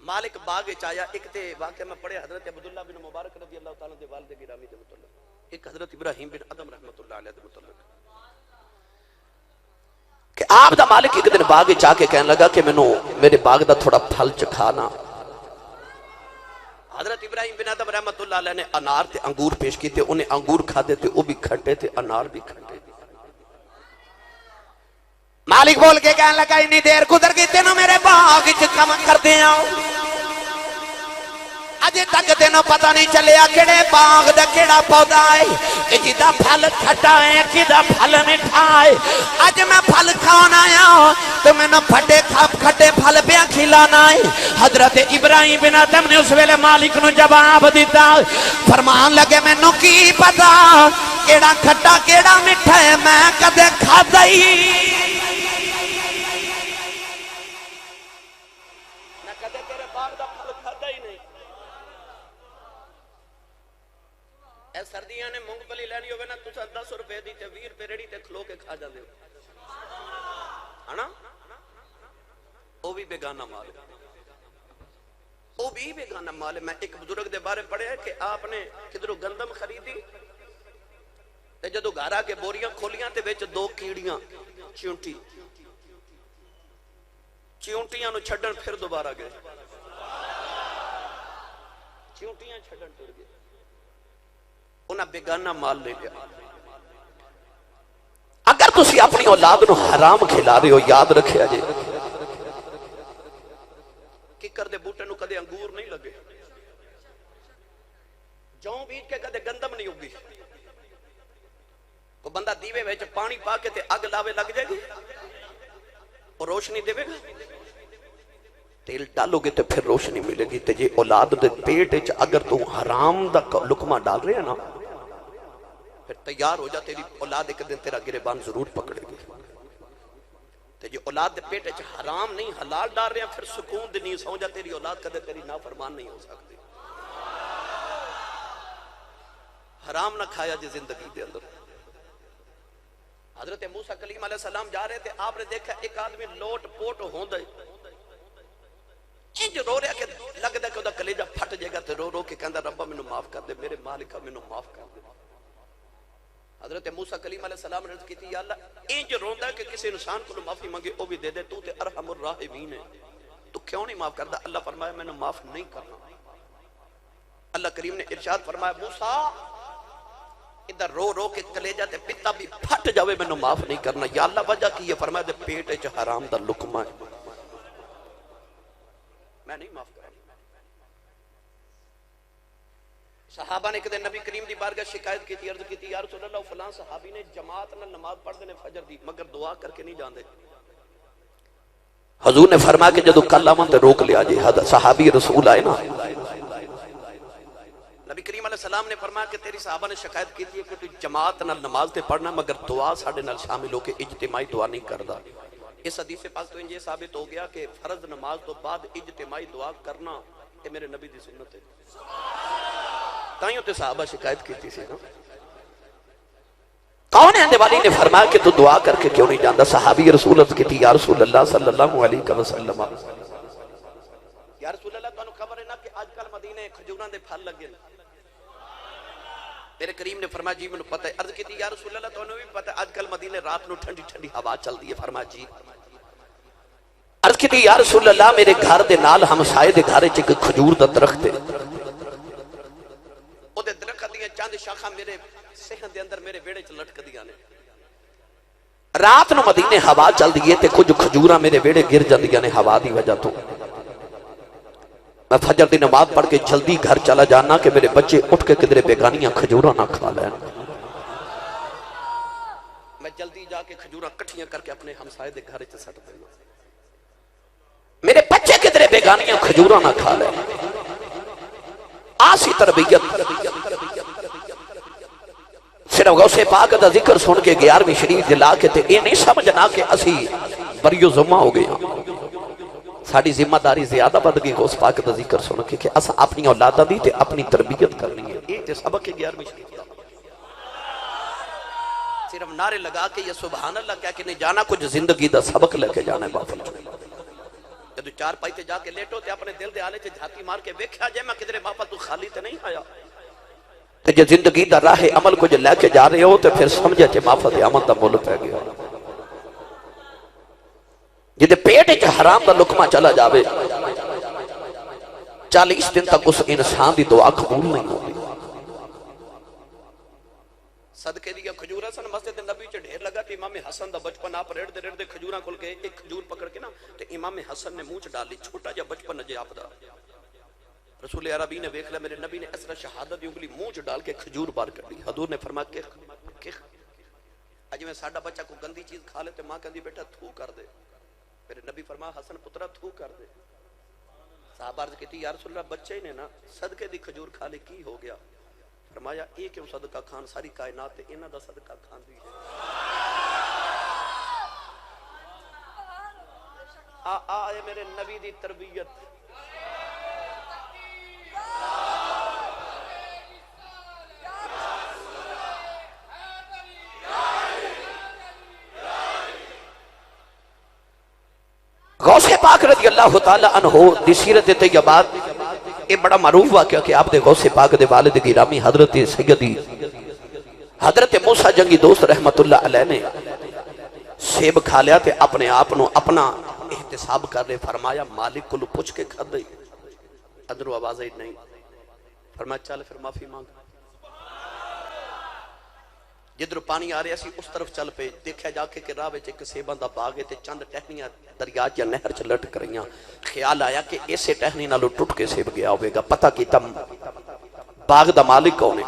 مالک باغ وچ آیا. ایک تے واقعہ میں پڑھے حضرت عبداللہ بن مبارک رضی اللہ تعالیٰ دے والد گرامی دے متعلق. ایک حضرت ابراہیم بن ادم رحمت اللہ علیہ دے متعلق کہ آپ دا مالک ایک دن باغ وچ آ کے کہنے لگا کہ مینوں میرے باغ دا تھوڑا پھل چکھانا. حضرت ابراہیم بن ادم رحمت اللہ علیہ نے انار تے انگور پیش کی تے انہیں انگور کھاتے تے وہ بھی کھٹے تے انار بھی کھٹے. مالک بول کے کہنے لگا اتنی دیر گزر گئی تینوں میرے باغ وچ کم کردے آؤ اجے تک تینوں پتہ نہیں چلیا کیڑے باغ دا کیڑا پودا ہے کہ جدا پھل کھٹا ہے جدا پھل میٹھا ہے. اج میں پھل کھان آیا تو میں نہ کھٹے پھل پیا کھلانا ہے. حضرت ابراہیم بن ادم نے اس ویلے مالک نو جواب دیتا. فرمان لگے مینوں کی پتہ کیڑا کھٹا کیڑا میٹھا ہے میں کدے کھادا ہی سردیاں نے مونگ پلی لینی ہوئے نا تسا 10 روپے دی تے 20 روپے ریڑی تے کھلو کے کھا جاندے ہو نا. او بھی بیگانہ مال ہے. او بھی بیگانہ مال ہے. میں ایک بزرگ دے بارے پڑھے ہے کہ آپ نے کدھروں گندم خریدی تے جدو گھر آ کے بوریاں کھولیاں تے وچ 2 کیڑیاں چیونٹیاں نو چھڈن پھر دوبارہ گئے. چیونٹیاں چھڈن ٹر گئے. انہاں بیگانہ مال لے لیا. اگر تسی اپنی اولاد نو حرام کھلا رہے ہو یاد رکھیا جی ککر دے بوٹے نو کدے انگور نہیں لگے. جوں بیج کے کدے گندم نہیں ہوگی. وہ بندہ دیوے وچ پانی پا کے تے اگ لاوے لگ جائے گی اور روشنی دے گا. تیل ڈالو گے تے پھر روشنی ملے گی. تے جے اولاد دے پیٹ وچ اگر تو حرام دا لقمہ ڈال رہے ہیں نا پھر تیار ہو جا تیری اولاد ایک دن تیرا گریبان ضرور پکڑے گی. تے جو اولاد دے پیٹ وچ حرام نہیں حلال ڈال رہے ہیں پھر سکون دی نیند سو جا تیری اولاد کدے تیری نافرمان نہیں ہو سکتی. حرام نہ کھایا جی زندگی دے اندر. حضرت موسیٰ کلیم علیہ السلام جا رہے تھے, آپ نے دیکھا ایک آدمی لوٹ پوٹ ہوندے انج رو رہا کہ لگدا کہ وہ کلیجہ پھٹ جائے گا, تے رو رو کے کہندا ربا مینوں معاف کر دے, میرے مالکا مینوں معاف کر دے. حضرت موسیٰ کلیم علیہ السلام نے عرض کی تھی یا اللہ انج روندا ہے کہ کسی انسان کو معافی مانگے او بھی دے دے, تو تے ارحم الراحمین ہے, تو کیوں نہیں معاف کردا؟ اللہ فرمایا میں نے معاف نہیں کرنا. اللہ کریم نے ارشاد فرمایا موسیٰ ادھر رو رو کے کلیجہ تے پتا بھی پھٹ جاوے میں نے معاف نہیں کرنا. یا اللہ وجہ کی یہ فرمایا دے پیٹ وچ حرام دا لقمہ ہے, میں نہیں معاف کرنا. صحابہ نے کدے نبی کریم دی بارگاہ شکایت کی تھی, عرض کی تھی یا رسول اللہ فلاں صحابی نے جماعت نال نماز پڑھ دے نے فجر دی مگر دعا کر کے نہیں جاندے. حضور نے فرمایا کہ جدو کل آمن تے روک لیا جی. صحابی رسول آئے نا, نبی کریم علیہ السلام نے فرمایا کہ تیری صحابہ نے شکایت کی تھی کہ تو جماعت نال نماز تے پڑھنا مگر دعا ساڑھے نال شامل ہو کے اجتماعی دعا نہیں کردا. اس حدیث پاک تو یہ ثابت ہو گیا کہ فرض نماز تو بعد اجتماعی دعا کرنا یہ میرے نبی دی سنت ہے. تائیوں تے صحابہ شکایت کی تھی سی نا. کون ہے والی نے فرمایا کہ تو دعا کر کے کیوں نہیں جاندا؟ صحابی رسول کی تھی یا رسول اللہ صلی اللہ علیہ وسلم, یا رسول اللہ تو خبر ہے نا کہ آج کل مدینے کھجوراں دے پھل لگے. میرے کریم نے فرمایا جی میں پتہ ہے. عرض کی تھی یا رسول اللہ تو بھی پتہ ہے آج کل مدینے رات نو ٹھنڈی ٹھنڈی ہوا چل دی ہے. فرمایا جی. عرض کی تھی یا رسول اللہ میرے گھر دے نال ہمسائے دے گھر وچ ایک کھجور دا درخت ہے, او دے درخت دیاں چند شاخاں میرے صحن دے اندر میرے ویڑے چ لٹکدیاں نے. رات نو مدینے ہوا چل دی ہے تے کچھ کھجوراں میرے ویڑے گر جاندیاں نے ہوا دی وجہ تو. میں فجر دی نماز پڑھ کے جلدی گھر چلا جانا کہ میرے بچے اٹھ کے کدھر بیگانیاں کھجوراں نہ کھا لیں. میں جلدی جا کے کھجوراں کٹھیاں کر کے اپنے ہمسائے دے گھر وچ سٹ دینا, میرے بچے کدھر بیگانیاں کھجوراں نہ کھا لیں. آسی تربیت صرف غوث پاک دا ذکر سن کے 11ویں شریف دلا کے تے یہ نہیں سمجھنا کہ اسی بریو ذمہ ہو گیا. ساڑی ذمہ داری زیادہ بد گئی غوث پاک دا ذکر سن کے کہ اسا اپنی اولادہ دی تے اپنی تربیت کرنی ہے. یہ تے سبق 11ویں شریف دا صرف نعرے لگا کے یہ سبحان اللہ کہہ کے نہیں جانا, کچھ زندگی دا سبق لے کے جانا ہے. بافل جدو چار پائی تے جا کے لیٹو تے اپنے دل دے آلے چے جھاتی مار کے ویکھیا جے میں کدھر بابا تو خالی تے نہیں آیا. تے جے زندگی دا راہ عمل کو جے لے کے جا رہے ہو تے پھر سمجھے چے معافت عمل دا مول پہ گیا. جدے پیٹ وچ حرام دا لقمہ چلا جاوے 40 دن تک اس انسان دی دعا قبول نہیں ہوتی. صدقے دیا کھجورا سن مسجد نبی چ ڈھیر لگا کہ امام حسن دا بچپن آپ ریڑ دے کھجوراں کھل کے ایک کھجور پکڑ کے نا تے امام حسن نے منہ چ ڈال لی. چھوٹا جا بچپن جے آپ دا رسول عربی نے دیکھ لیا میرے نبی نے اس طرح شہادت دی انگلی منہ چ ڈال کے کھجور بار کر لی. حضور نے فرمایا کہ اج میں ساڈا بچہ کو گندی چیز کھا لے تے ماں کہندی بیٹا تھو کر دے. میرے نبی فرمایا حسن پترا تھو کر دے. صحابہ عرض کیتی یا رسول اللہ بچے نے نا صدقے دی کھجور کھا لے کی ہو گیا؟ فرمایا ایک کیوں صدقہ کھان ساری کائنات تے انہاں دا صدقہ کھان دی ہے. آئے میرے نبی دی تربیت. غوث پاک رضی اللہ تعالی عنہ دی سیرت طیبات یہ بڑا معروف واقعہ کہ آپ دے غوث پاک دے والد گرامی حضرت سیدی حضرت موسیٰ جنگی دوست رحمت اللہ علیہ نے سیب کھا لیا تے اپنے آپنوں اپنا احتساب کر رہے. فرمایا مالک کو پوچھ کے کھا دے. اندروں آواز ہی نہیں. فرمایا چل پھر معافی مانگ. جدھر پانی آ رہا سی اس طرف چل پے. دیکھا جا کے کہ راہ وچ ایک سیباں دا باغ ہے تے چند ٹہنیاں دریا یا نہر چ لٹک رہیاں. خیال آیا کہ اسے ٹہنی نالوں ٹوٹ کے سیب گیا ہوئے گا. پتہ کیتا باغ دا مالک کون ہے.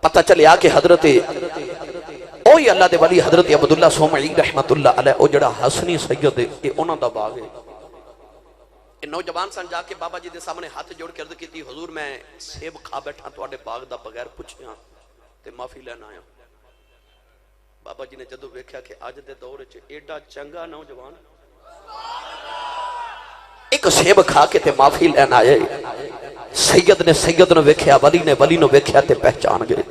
پتہ چلیا کہ حضرت اوہی اللہ دے ولی حضرت عبداللہ سومعی رحمت اللہ علیہ او جڑا حسنی سید ہے یہ انہاں دا باغ ہے. نوجوان سن جا کے بابا جی دے سامنے ہاتھ جوڑ کے عرض کیتی حضور میں سیب کھا بیٹھا تواڈے باغ دا بغیر پوچھیاں تے معافی لینا آیا. بابا جی نے جدو ویکھیا کہ اج دے دور وچ ایڈا چنگا نوجوان ایک سیب کھا کے تے معافی لینا آئے، سید نے سید نو ویکھیا، ولی نے ولی نو ویکھیا تے پہچان گئے۔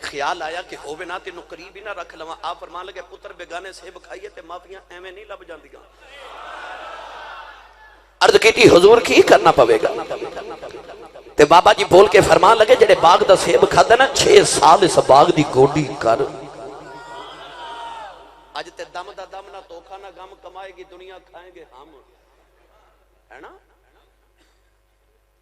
خیال آیا کہ ہووے نہ تینوں قریب ہی نہ رکھ لواں، آپ فرمان لگے پتر بیگانے سیب کھائیے تے معافیاں ایویں نہیں لب جاندیاں۔ عرض کیتی حضور کی کرنا پوے گا؟ تے بابا جی بول کے فرمان لگے جڑے باغ دا سیب کھادا نا 6 سال اس باغ دی گوڈی کر۔ اج تے دم دا دم نہ توکھا نہ غم کمائے گی دنیا، کھائیں گے ہم، ہے نا؟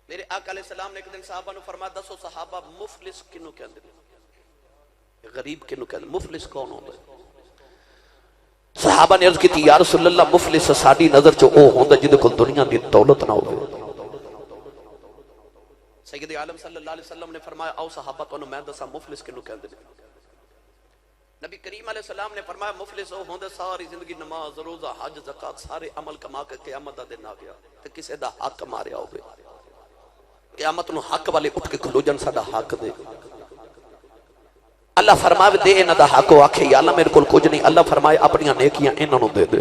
میرے آقا علیہ السلام نے ایک دن صحابہ نو فرمایا دسو صحابہ مفلس کنوں کہندے نے؟ غریب کنوں کہندے؟ مفلس کون ہوندا ہے؟ صحابہ نے عرض کی یا رسول اللہ مفلس ساڈی نظر چ او ہوندا جدے کول دنیا دی دولت نہ ہوے۔ سید عالم صلی اللہ علیہ وسلم نے فرمایا آؤ صحابہ تانوں میں دساں مفلس کنوں کہندے نے؟ نبی کریم علیہ السلام نے فرمایا مفلس او ہوندے ساری زندگی نماز روزہ حج زکات سارے عمل کما کے قیامت دا دن آ گیا تے کسے دا حق ماریا ہوے، قیامت نو حق والے اٹھ کے کھلو جن ساڈا حق دے۔ اللہ فرمائے دے انہاں دا حق، او آکھے یا اللہ میرے کول کچھ نہیں، اللہ فرمائے اپنی نیکیاں انہاں نو دے دے۔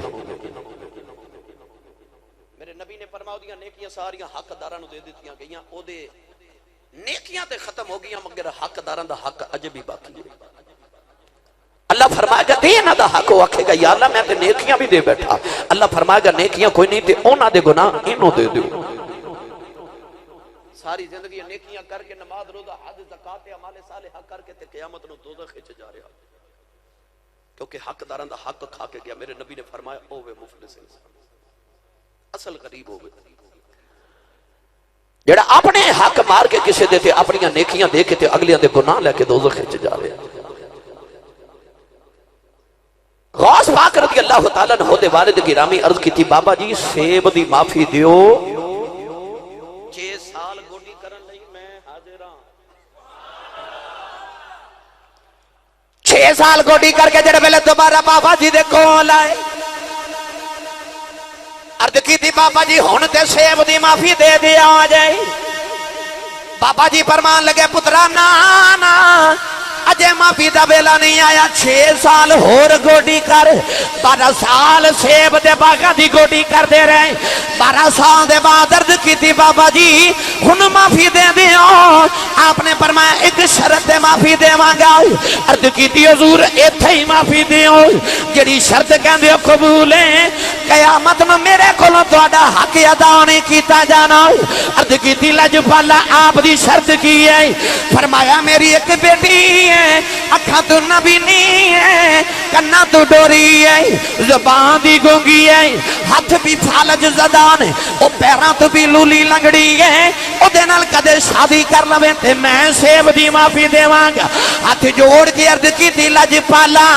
میرے نبی نے فرمایا اودیاں نیکیاں ساریاں حقداراں نو دے دتیاں گئیاں، او دے نیکیاں تے ختم ہو گئیاں مگر حقداراں دا حق اجے بھی باقی ہے۔ اللہ فرمائے گا دے انہاں دا حق، او آکھے گا یا اللہ میں تے نیکیاں بھی دے بیٹھا، اللہ فرمائے گا نیکیاں کوئی نہیں تے انہاں دے گناہ انہوں دے دیو۔ ساری زندگی نیکیاں کر کے نماز روزہ حج زکات اعمال صالحہ کر کے تے قیامت نو دوزخ وچ جا رہا، کیونکہ حقداراں دا حق کھا کے گیا۔ میرے نبی نے فرمایا اوے مفلس انسان، اصل غریب ہوے جڑا اپنے حق مار کے کسے دے تے اپنی نیکیاں دے کے تے اگلیاں دے گناہ لے کے دوزخ وچ جا رہا۔ غوث پاک رضی اللہ تعالیٰ عنہ دے والد گرامی عرض کی تھی بابا جی سیب دی معافی دیو۔ 6 سال گوڈی کرن لئی میں حاضر ہاں۔ 6 سال گوڈی کر کے جڑے ویلے دوبارہ بابا جی دے کول آئے، عرض کی تھی بابا جی ہن تے سیب دی معافی دے دیا آ جائے۔ بابا جی فرمان لگے پترا نا نا اجے معافی دا ویلا نہیں آیا، 6 سال ہور گوڈی کر، 12 سال سیب دے باغاں دی گوڈی کر دے رہے، 12 سال دے بعد عرض کیتی بابا جی ہن معافی دے دیو۔ آپ نے فرمایا ایک شرط تے معافی دیواں گا۔ عرض کیتی حضور ایتھے ہی معافی دیو، جڑی شرط کہندے ہو قبول ہے، قیامت میں میرے کولوں تہاڈا حق ادا نہیں کیتا جانا۔ عرض کیتی لجپالا آپ دی شرط کی ہے؟ فرمایا میری ایک بیٹی ہے، اکھاں تو نبینی ہے، کنا تو ڈوری ہے، زبان دی گونگی ہے، ہاتھ بھی فالج زدان ہے، او پیراں تو بھی لولی لنگڑی ہے، او دے نال کدے شادی کر لویں تے میں سیب دی معافی دیواں گا۔ ہاتھ جوڑ کے عرض کیتی لجپالا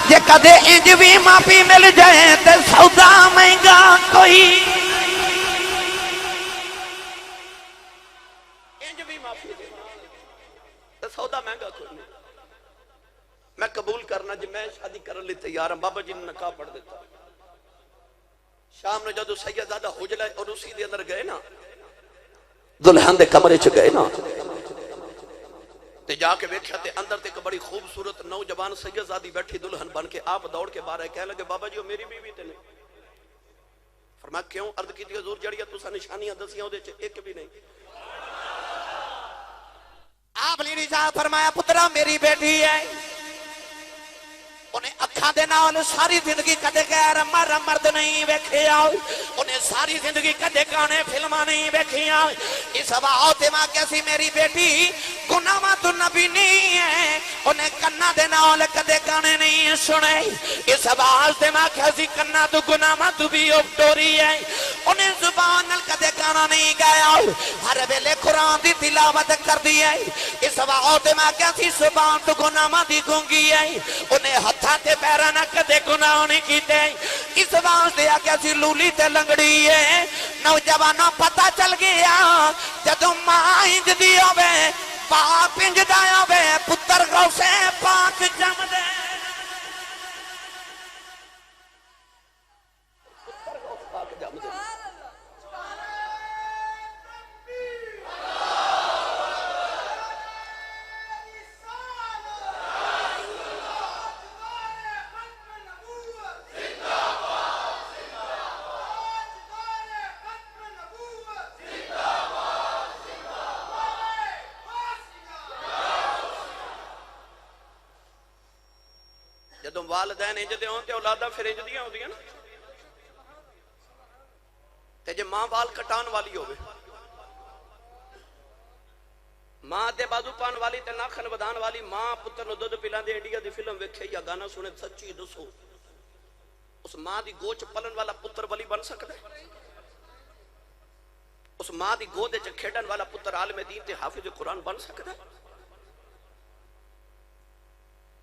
جے کدے انج بھی معافی مل جائے تے سودا مہنگا کوئی، انج بھی معافی دیواں تے سودا مہنگا کوئی نہیں۔ میں قبول کرنا جی میں شادی کرن لئی تیار ہوں۔ بابا جی نے نکاح پڑھ دیتا۔ شام نے جدو سیدزادہ حجلہ اور اسی دے اندر گئے نا، دلہن دے کمرے چ گئے نا، تے جا کے ویکھیا تے اندر تے ایک بڑی خوبصورت نوجوان سیدزادی بیٹھی دلہن بن کے، آپ دوڑ کے باہر آئے کہنے لگے بابا جی وہ میری بیوی تے نہیں۔ فرمایا کیوں؟ عرض کی تھی حضور جڑیاں تساں نشانیاں دسیاں اودے چ ایک بھی نہیں۔ آپ نے صاحب فرمایا پترا میری بیٹی ہے، انہیں اکھاں دے نال ساری زندگی کدے غیر مرد نہیں ویکھیا، انہیں ساری زندگی کدے گانے فلماں نہیں ویکھیاں، اس واسطے ماں کیسی میری بیٹی گناہاں تو نبی نہیں ہے، انہیں کنا دے نال کدے گانے نہیں سنے، اس واسطے ماں کیسی کنا تو گناہاں تو بھی ڈوری ہے، انہیں زبان نال کدے گانا نہیں گایا، ہر ویلے قرآن دی تلاوت کر دی ہے، اس واسطے ماں کیسی زبان تو گناہاں دی گونگی ہے، انہیں ہتھاں تے پیراں نہ کدے گناہ نہیں کیتے، اس واسطے آکھیا سی لولی تے لنگڑی ہے۔ نوجوانوں پتہ چل گیا جدوں ماں انج دی ہوے باپ انج دا ہوے پتر غوث پاک جم دے۔ والدین انج دے ہون تے اولاداں پھر انج دیاں ہوندیاں نا تے جے ماں وال کٹان والی ہوے ماں دے بازو پان والی تے ناکھن ودان والی ماں پتر نو دودھ پلاندے انڈیا دی فلم ویکھے یا گانا سنے سچی دسو اس ماں دی گوچ پلن والا پتر ولی بن سکدا ہے اس ماں دی گود وچ کھیڈن والا پتر عالم دین تے حافظ قرآن بن سکدا ہے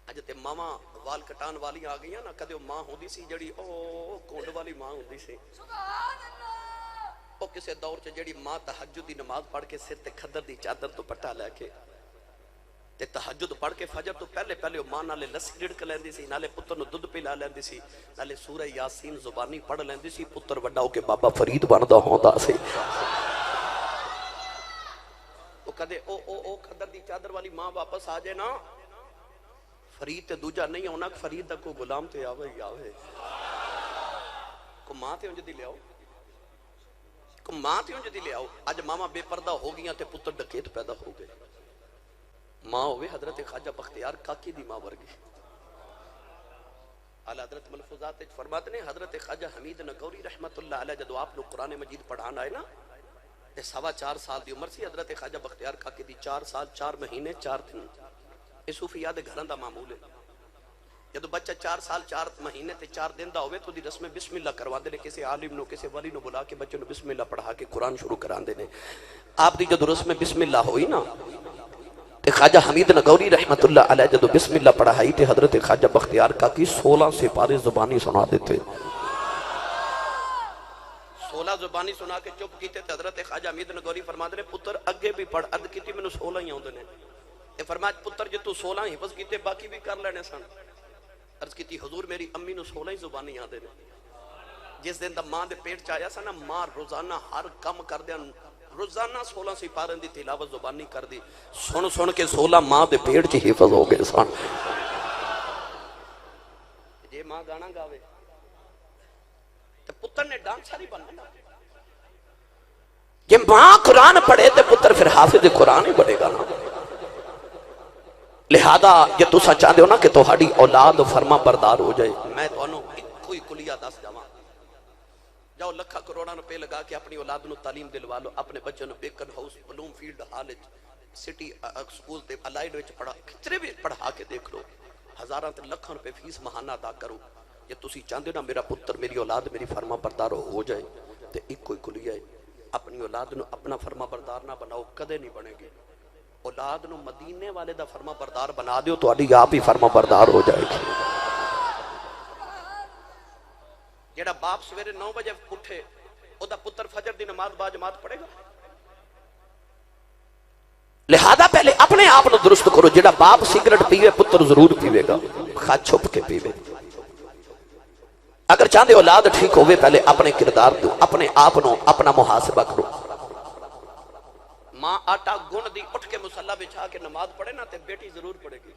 اج تے ماما وال کٹان والی آ گئیاں نا کدے ماں ہوندی سی جڑی او کونڈ والی ماں ہوندی سی او کسے دور چ جڑی ماں تہجد دی نماز پڑھ کے سر تے کھدر دی چادر تو پٹا لے کے تے تہجد پڑھ کے فجر تو پہلے پہلے او ماں نالے لسی رڑک لیندی سی نالے پتر نو دودھ پلا لیندی سی نالے سورہ یاسین زبانی پڑھ لیندی سی پتر وڈا ہو کے بابا فرید بندا ہوندا سی او کدے او کھدر دی چادر والی ماں واپس آ جائے نا فرید تے دوجا نہیں ہونا فرید دا کو غلام تے آوے ہی آوے کو ماں تے انج دی لے آؤ کو ماں تے انج دی لے آؤ اج ماما بے پردہ ہو گیاں تے پتر ڈکیت پیدا ہو گئے ماں ہوئے حضرت خواجہ بختیار کاکی دی ماں ورگی اعلی حضرت ملفوظات فرماتے ہیں حضرت خواجہ حمید نگوری رحمت اللہ علیہ جدو آپ لوگ قرآن مجید پڑھان آئے نا تے 4.25 سال دی عمر سی حضرت خواجہ بختیار کاکی دی 4 سال 4 مہینے 4 دن یہ صوفیاء دے گھراں دا معمول ہے جدو بچہ 4 سال 4 مہینے تے 4 دن دا ہوئے تو دی رسم بسم اللہ کرواندے نے کسی عالم نو کسی ولی نو بلا کے بچے نو بسم اللہ پڑھا کے قرآن شروع کراندے نے آپ دی جدو رسم بسم اللہ ہوئی نا تے خواجہ حمید نگوری رحمت اللہ علیہ جدو بسم اللہ پڑھائی تے حضرت خواجہ بختیار کاکی 16 سپارے زبانی سنا دیتے 16 زبانی سنا کے چپ کیتے تے حضرت خواجہ حمید نگوری فرماتے نے پتر اگے بھی پڑھ اد کیتی میں 16 ہی آؤندے نے تے فرمایا پتر جے تو 16 حفظ کیتے باقی بھی کر لینے سن عرض کیتی حضور میری امی نو 16 ہی زبانی آندے نے جس دن دا ماں دے پیٹ چ آیا سا نا ماں روزانہ ہر کم کر دیا روزانہ 16 سپارے دی تلاوت زبانی کر دی سن سن کے 16 ماں دے پیٹ چ حفظ ہو گئے سن جے ماں گانا گاوے تے پتر نے ڈانسر ہی بننا یہ ماں قرآن پڑھے تے پتر پھر حافظ قرآن ہی بنے گا نا لہذا یہ تسا چاہتے ہو نا کہ تہاڈی اولاد فرما بردار ہو جائے میں تانوں کوئی کلیہ دس جاواں جاؤ لکھا کروڑاں روپے لگا کے اپنی اولاد نو تعلیم دلوا لو اپنے بچوں نو Beaconhouse Bloomfield Hall City School تے الائیڈ وچ پڑھا کتنے بھی پڑھا کے دیکھ لو ہزاراں تے لکھاں روپے فیس ماہانہ ادا کرو یہ تسی چاہتے ہو نا میرا پتر میری اولاد میری فرما بردار ہو جائے تے ایک کوئی کلیہ ہے اپنی اولاد نو اپنا فرما بردار نہ بناؤ کدے نہیں بنے گی اولاد نو مدینے والے دا فرما بردار بنا دیو تو اڈی آپ ہی فرما بردار ہو جائے گی جیڑا باپ سویرے 9 بجے اٹھے او دا پتر فجر دی نماز با جماعت پڑھے گا لہذا پہلے اپنے آپ نو درست کرو جیڑا باپ سگریٹ پیوے پتر ضرور پیوے گا خواہ چھپ کے پیوے اگر چاہتے اولاد ٹھیک ہوئے پہلے اپنے کردار دو اپنے آپ نو اپنا محاسبہ کرو ماں آٹا گن دی اٹھ کے مصلی بچھا کے نماز پڑھے نا تے بیٹی ضرور پڑھے گی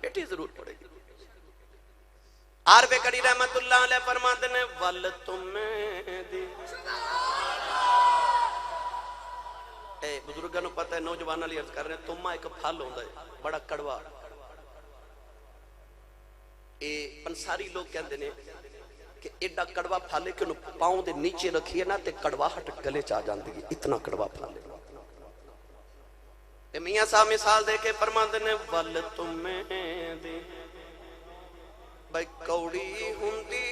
بیٹی ضرور پڑھے گی عارف کڑی رحمت اللہ علیہ فرماتے ہیں ول تمہیں دی اے بزرگاں نو پتہ ہے نوجواناں لئی عرض کر رہے ہیں تمہ ایک پھل ہوندا ہے بڑا کڑوا اے پنساری لوگ کہندے نے کہ ایڈا کڑوا پھل ہے کہ انہوں پاؤں دے نیچے رکھیے نا تے کڑواہٹ گلے چاہ جاندی ہے اتنا کڑوا پھل ہے تے میاں صاحب مثال دے کے فرماندے نے ول تمہیں دی بھائی کوڑی ہوندی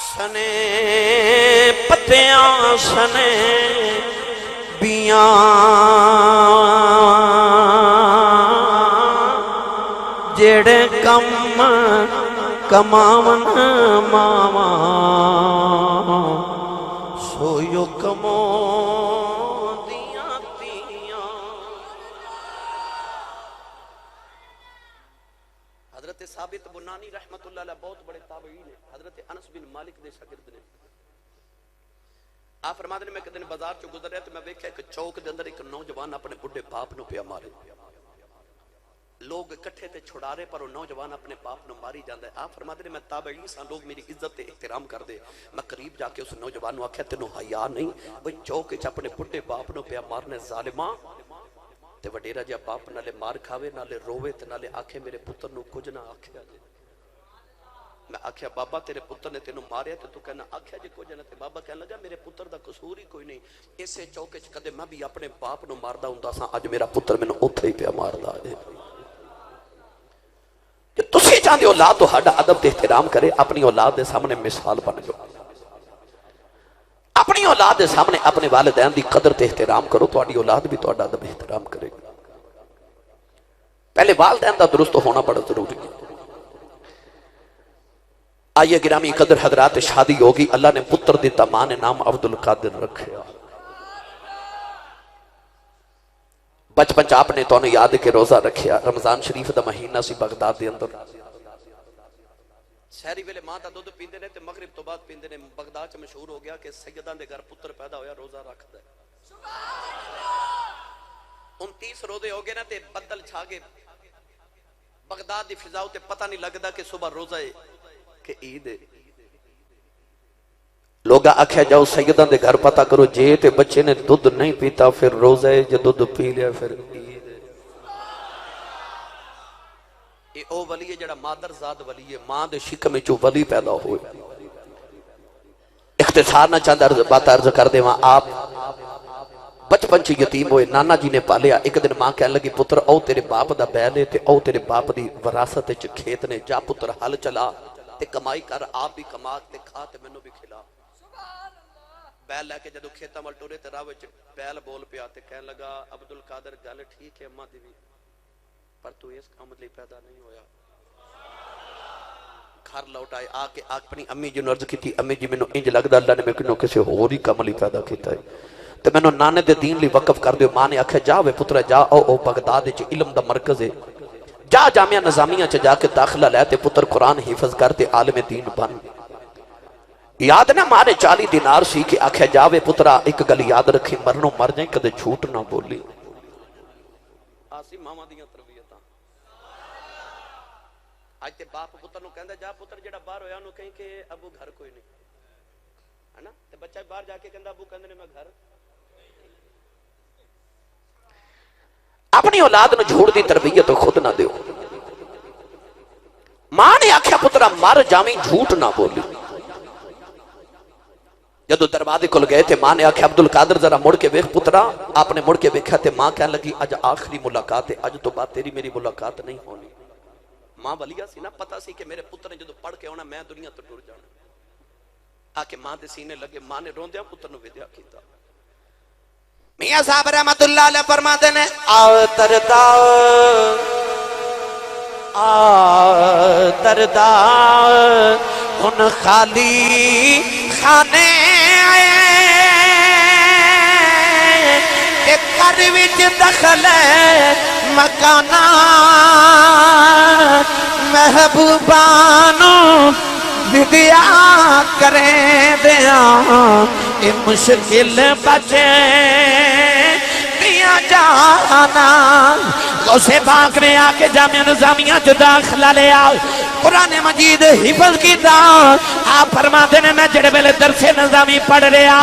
سنے پتیاں سنے بیاں جڑے کم کماون ماواں سویو کمو حضرت ثابت بنانی رحمت اللہ علیہ بہت بڑے تابعین ہیں حضرت انس بن مالک دے شاگرد نے آپ فرماتے ہیں میں کدن بازار چ گزر رہا تو میں دیکھا ایک چوک دے اندر ایک نوجوان اپنے بڈھے باپ نو پیا مارے لوگ اکٹھے تے چھڑارے پر وہ نوجوان اپنے باپ نو ماری جاندے. آپ فرماتے ہیں میں تابعی سا لوگ میری عزت تے احترام کر دے. میں قریب جا کے اس نوجوان نو آکھیا تینوں حیا نہیں؟ وہ چوک وچ اپنے بڈھے باپ نو پیا مارنے ظالماں. تے وڈیرا جا باپ نالے مار کھاوے نالے روے تے نالے آکھے میرے پتر نو کچھ نہ آکھیا جے. میں آکھیا بابا تیرے پتر نے تینوں ماریا تے تو کہنا آکھیا جے کچھ نہ. تے بابا کہنے لگا میرے پتر دا قصور ہی کوئی نہیں. اسے چوک وچ کدے میں بھی اپنے باپ نو ماردا ہوندا سا, اج میرا پتر مینوں اوتھے ہی پیا ماردا ہے. کہ تسی چاہتے اولاد تو ہاڈا ادب تے احترام کرے, اپنی اولاد دے سامنے مثال بن جاؤ. اپنی اولاد دے سامنے اپنے والدین دی قدر تے احترام کرو, تہاڈی اولاد بھی تہاڈا ادب احترام کرے گی. پہلے والدین دا درست ہونا بڑا ضروری ہے. آئیے گرامی قدر حضرات, شادی ہوگی, اللہ نے پتر دیتا, ماں نے نام عبدالقادر رکھیا. بچپن چ آپ نے تو انہوں یاد کے روزہ رکھیا. رمضان شریف دا مہینہ سی بغداد دے اندر. سہری ویلے ماں دا دودھ پیندے نے تے مغرب تو بعد پیندے نے. بغداد چ مشہور ہو گیا کہ سیداں دے گھر پتر پیدا ہویا روزہ رکھدا ہے. 29 روزے ہو گئے نا تے بدل چھا گئے بغداد دی فضا تے پتہ نہیں لگدا کہ صبح روزہ ہے کہ عید ہے. لوگا آکھیا جاؤ سیداں دے گھر پتہ کرو, جے تے بچے نے دودھ نہیں پیتا پھر روزہ ہے, جے دودھ پی لیا پھر عید ہے. یہ او ولی ہے جڑا مادر زاد ولی ہے, ماں دے شکم وچوں ولی پیدا ہوئے. اختصار نہ چاند بات عرض کر دے. وہاں آپ بچپن چ یتیم ہوئے, نانا جی نے پالیا. ایک دن ماں کہنے لگی پتر او تیرے باپ دا بیل ہے تے او تیرے باپ دی وراثت وچ کھیت نے, جا پتر ہل چلا تے کمائی کر, آپ بھی کما تے کھا تے مینوں بھی کھلا. بیل لے کے جدو کھیتاں ول ٹرے تے راہ وچ بیل بول پیا تے کہن لگا عبدالقادر گل ٹھیک ہے اماں دی بھی, پر تو اس کام لئی پیدا نہیں ہویا. گھر لوٹ آئے, آ کے اپنی امی جی نوں عرض کیتی, امی جی مینوں انج لگدا اللہ نے مینوں کسے ہور ہی کام لئی پیدا کیتا ہے تے مینوں نانے دے دین لئی وقف کر دیو. ماں نے آکھیا جا وے پتر جا, او بغداد وچ علم دا مرکز ہے, جا جامعہ نظامیہ چ جا کے داخلہ لے تے پتر قرآن حفظ کر تے عالم دین بن. یاد نہ مارے 40 دینار سی کہ آکھیا جاوے پترا ایک گل یاد رکھی, مرنوں مر جائیں کدے جھوٹ نہ بولی. آسی ماما دیاں تربیتاں. آج تے باپ پتر نو کہندا جا پتر جڑا باہر ہویا انہوں کہیں کہ ابو گھر کوئی نہیں ہے نا, تے بچہ باہر جا کے کہندا ابو کہندے نے میں گھر. اپنی اولاد نو جھوٹ دی تربیت خود نہ دیو. ماں نے آکھیا پترا مر جاویں جھوٹ نہ بولی. جدو دروازے کھل گئے تھے ماں نے آکھیا عبدالقادر ذرا مڑ کے ویکھ پترا. آپ نے مڑ کے ویکھا تے ماں کہنے لگی اج آخری ملاقات ہے, اج تو بعد تیری میری ملاقات نہیں ہونی. ماں ولیہ سی نا, پتہ سی کہ میرے پتر نے جدو پڑھ کے ہونا میں دنیا تو ٹر جانا. آ کے ماں دے سینے لگے, ماں نے روندیا پتر نو ودیا کیتا. میاں صاحب رحمت اللہ علیہ فرماتے نے آ دردا دردا ان خالی خانے کہ کر وچ دخل مکانا محبوبانو ودیا کریں دیا یہ مشکل بچے دیا جانا. غوثِ پاک نے آ کے جامعہ نظامیہ جو داخلہ لیا, قرآن مجید حفظ کیتا. آپ فرما دینے میں جڑے ویلے درس نظامی پڑھ رہا,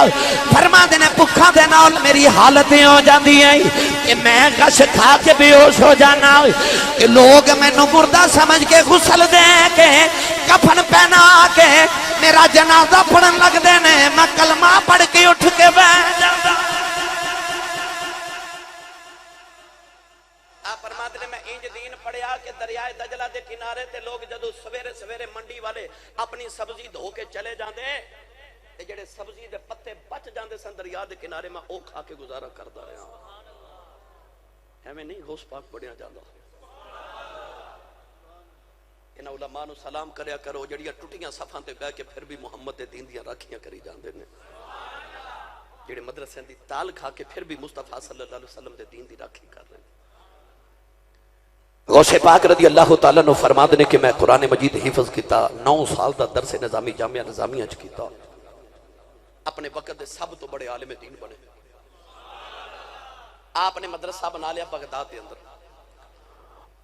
فرما دینے بھکھا دے نال میری حالتیں ہو جاندی ہیں کہ میں غش کھا کے بے ہوش ہو جانا, کہ لوگ مینوں مردہ سمجھ کے غسل دے کے کفن پہنا کے میرا جنازہ پڑھن لگ دینے, میں کلمہ پڑھ کے اٹھ کے بیٹھ جاتا. آپ فرماتے ہیں میں انج دین پڑھیا کہ دریائے دجلہ دے کنارے تے لوگ جدو سویرے سویرے منڈی والے اپنی سبزی دھو کے چلے جاندے تے جڑے سبزی دے پتے بچ جاندے سن دریا دے کنارے میں او کھا کے گزارا کردا رہا. ایویں نہیں غوث پاک پڑھیا جاندا. انہاں علماء نو سلام کریا کرو جڑیاں ٹٹیاں صفاں تے بیٹھ کے پھر بھی محمد دے دین دیاں راکھیاں کری جاندے نے, جڑے مدرسے دی تال کھا کے پھر بھی مصطفیٰ صلی اللہ علیہ وسلم دے دین دی راکھی کر رہے ہیں. غوث پاک رضی اللہ تعالیٰ نے فرما دینے کہ میں قرآن مجید حفظ کیتا, 9 سال دا درس نظامی جامعہ نظامیہ چ کیتا, اپنے وقت دے سب تو بڑے عالم دین بنے. آپ نے مدرسہ بنا لیا بغداد دے اندر,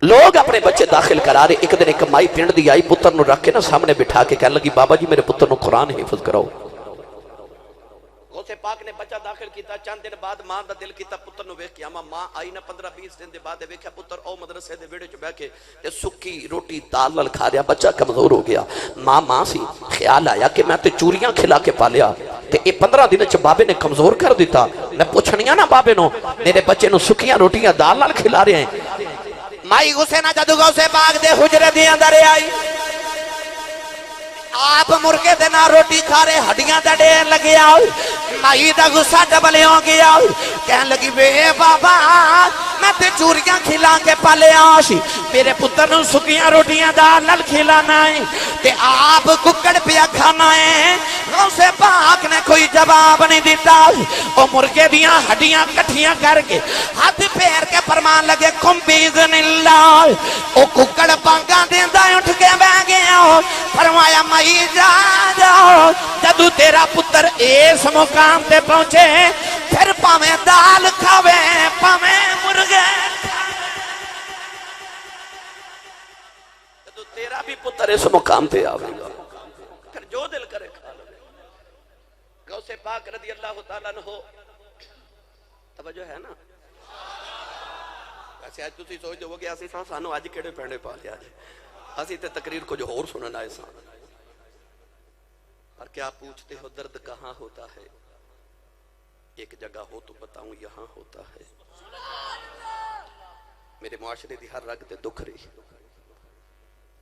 لوگ اپنے بچے داخل کرا رہے. ایک دن ایک مائی پنڈ دی آئی, پتر نو رکھ کے نا سامنے بٹھا کے کہنے لگی بابا جی میرے پتر نو قرآن حفظ کراؤ. غوث پاک نے بچہ داخل کیتا. چند دن بعد ماں دا دل کیتا پتر نو ویکھ کے آما. ماں آئی نا 15-20 دن دے بعد ویکھیا پتر او مدرسے دے ویڑے چ بیٹھ کے تے سکی روٹی دال نال کھا رہا. بچہ کمزور ہو گیا. ماں سی خیال آیا کہ میں تے چوریاں کھلا کے پالیا تے اے 15 دن چ بابے نے کمزور کر دیتا. میں پوچھنیاں نا بابے نو میرے بچے نو سکیاں روٹیاں دال نال کھلا رہے ہیں. مائی غصے نہ جدو غوث پاک دے حجرے دے اندر آئی. آپ مرغے دے نہ روٹی کھا رہے, ہڈیاں دا ڈیر لگے آؤ. مائی دا غصہ ڈبلے ہو گیا. کہن لگی وے بابا میں تے چوریاں کھلا کے پالے آشی, میرے پتر نو سکیاں روٹیاں دال نال کھلانا ہے تے آپ ککڑ پیا کھانا ہے. غوث پاک نے کوئی جواب نہیں دیتا. او مرغے دیاں ہڈیاں کٹھیاں کر کے ہاتھ پھیر کے فرمان لگے کم بیذن اللہ. او ککڑ پانگاں دیندا اٹھ کے بیٹھ گیا. فرمایا مائی جا جاؤ, جدو تیرا پتر اس مقام تے پہنچے پھر پاویں دال کھاوے پاویں مرغے. جدو تیرا بھی پتر اس مقام تے آوے گا پھر جو دل کرے کھا لے. غوث پاک رضی اللہ تعالیٰ عنہ توجہ ہے نا. ویسے آج تسی سوچ دو گے اسی سانو اج کیڑے پینڈے پا لیا جی, اسی تے تقریر کچھ اور سنن آئے سان. پر کیا پوچھتے ہو درد کہاں ہوتا ہے, ایک جگہ ہو تو بتاؤں یہاں ہوتا ہے. میرے معاشرے دی ہر رگ تے دکھ رہی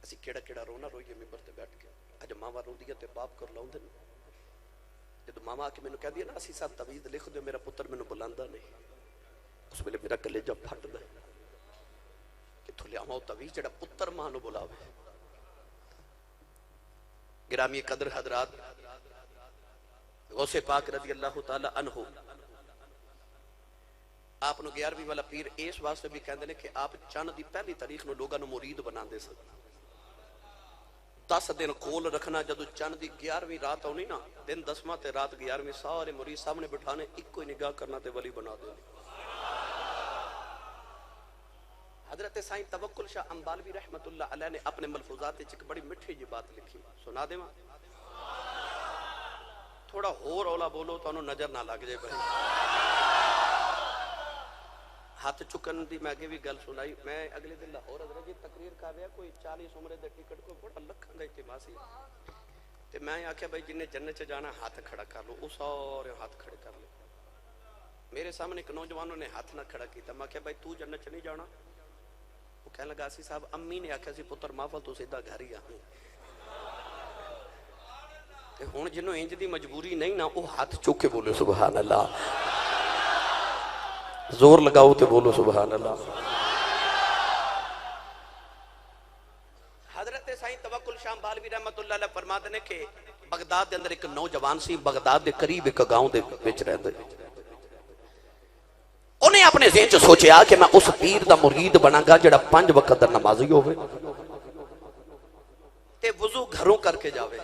اسی کیڑا کیڑا رونا روئیے ممبر تے بیٹھ کے. اج ماما روندی تے باپ کر لاؤندے نے. جدو ماما آ کے مینوں کہہ دیا نا اسی صاحب تویز لکھ دو, میرا پتر مینوں بلاندا نہیں, اس ویلے میرا کلیجہ پھٹدا ہے کہ تو لیاواں تویز جڑا پتر ماں نو بلاوے. گرامی قدر حضرات, غوث پاک رضی اللہ تعالی عنہ آپ نو 11ویں والا پیر اس واسطے بھی کہندے نے کہ آپ چند دی پہلی تاریخ نو لوگاں نو مرید بناندے سن. 10 دن کول رکھنا, جدو چند دی 11ویں رات آنی نا, دن 10واں تے رات 11ویں, سارے مرید سامنے بٹھانے ایک کوئی نگاہ کرنا تے ولی بنا دے. حضرت سائیں توکل شاہ امبالوی رحمت اللہ علیہ نے اپنے ملفوظات ایک بڑی مٹھی جی بات لکھی, سنا دے ماں. تھوڑا ہور اولا بولو تو انہوں نظر نہ لگ جائے بھائی. ہاتھ چکن دی میں آگے بھی گل سنائی. میں اگلے دن لاہور حضرت جی تقریر کر رہا, کوئی 40 عمرے دے ٹکٹ کو بڑا لکھاں دا اجتماع سی تے میں آکھیا بھائی جن نے جنت چ جانا ہاتھ کھڑا کر لو. او سارے ہاتھ کھڑے کر لے. میرے سامنے ایک نوجوانوں نے ہاتھ نہ کھڑا کیتا. میں آکھیا بھائی تو جنت چ نہیں جانا؟ وہ کہنے لگا سی صاحب امی نے آکھیا سی پتر محفل تو سیدھا گھر ہی آئیں. تے ہن جنوں انج دی مجبوری نہیں نا, وہ ہاتھ چوک کے بولے سبحان اللہ. زور لگاؤ تے بولو سبحان اللہ. حضرت سائیں توکل شاہ بالوی رحمت اللہ علیہ فرماتے ہیں کہ بغداد دے اندر ایک نوجوان سی, بغداد دے قریب ایک گاؤں دے وچ رہندا. انہیں اپنے ذہن چ سوچیا کہ میں اس پیر دا مرید بنا گا جڑا 5 وقت دا نمازی ہوئے تے وضو گھروں کر کے جاوے.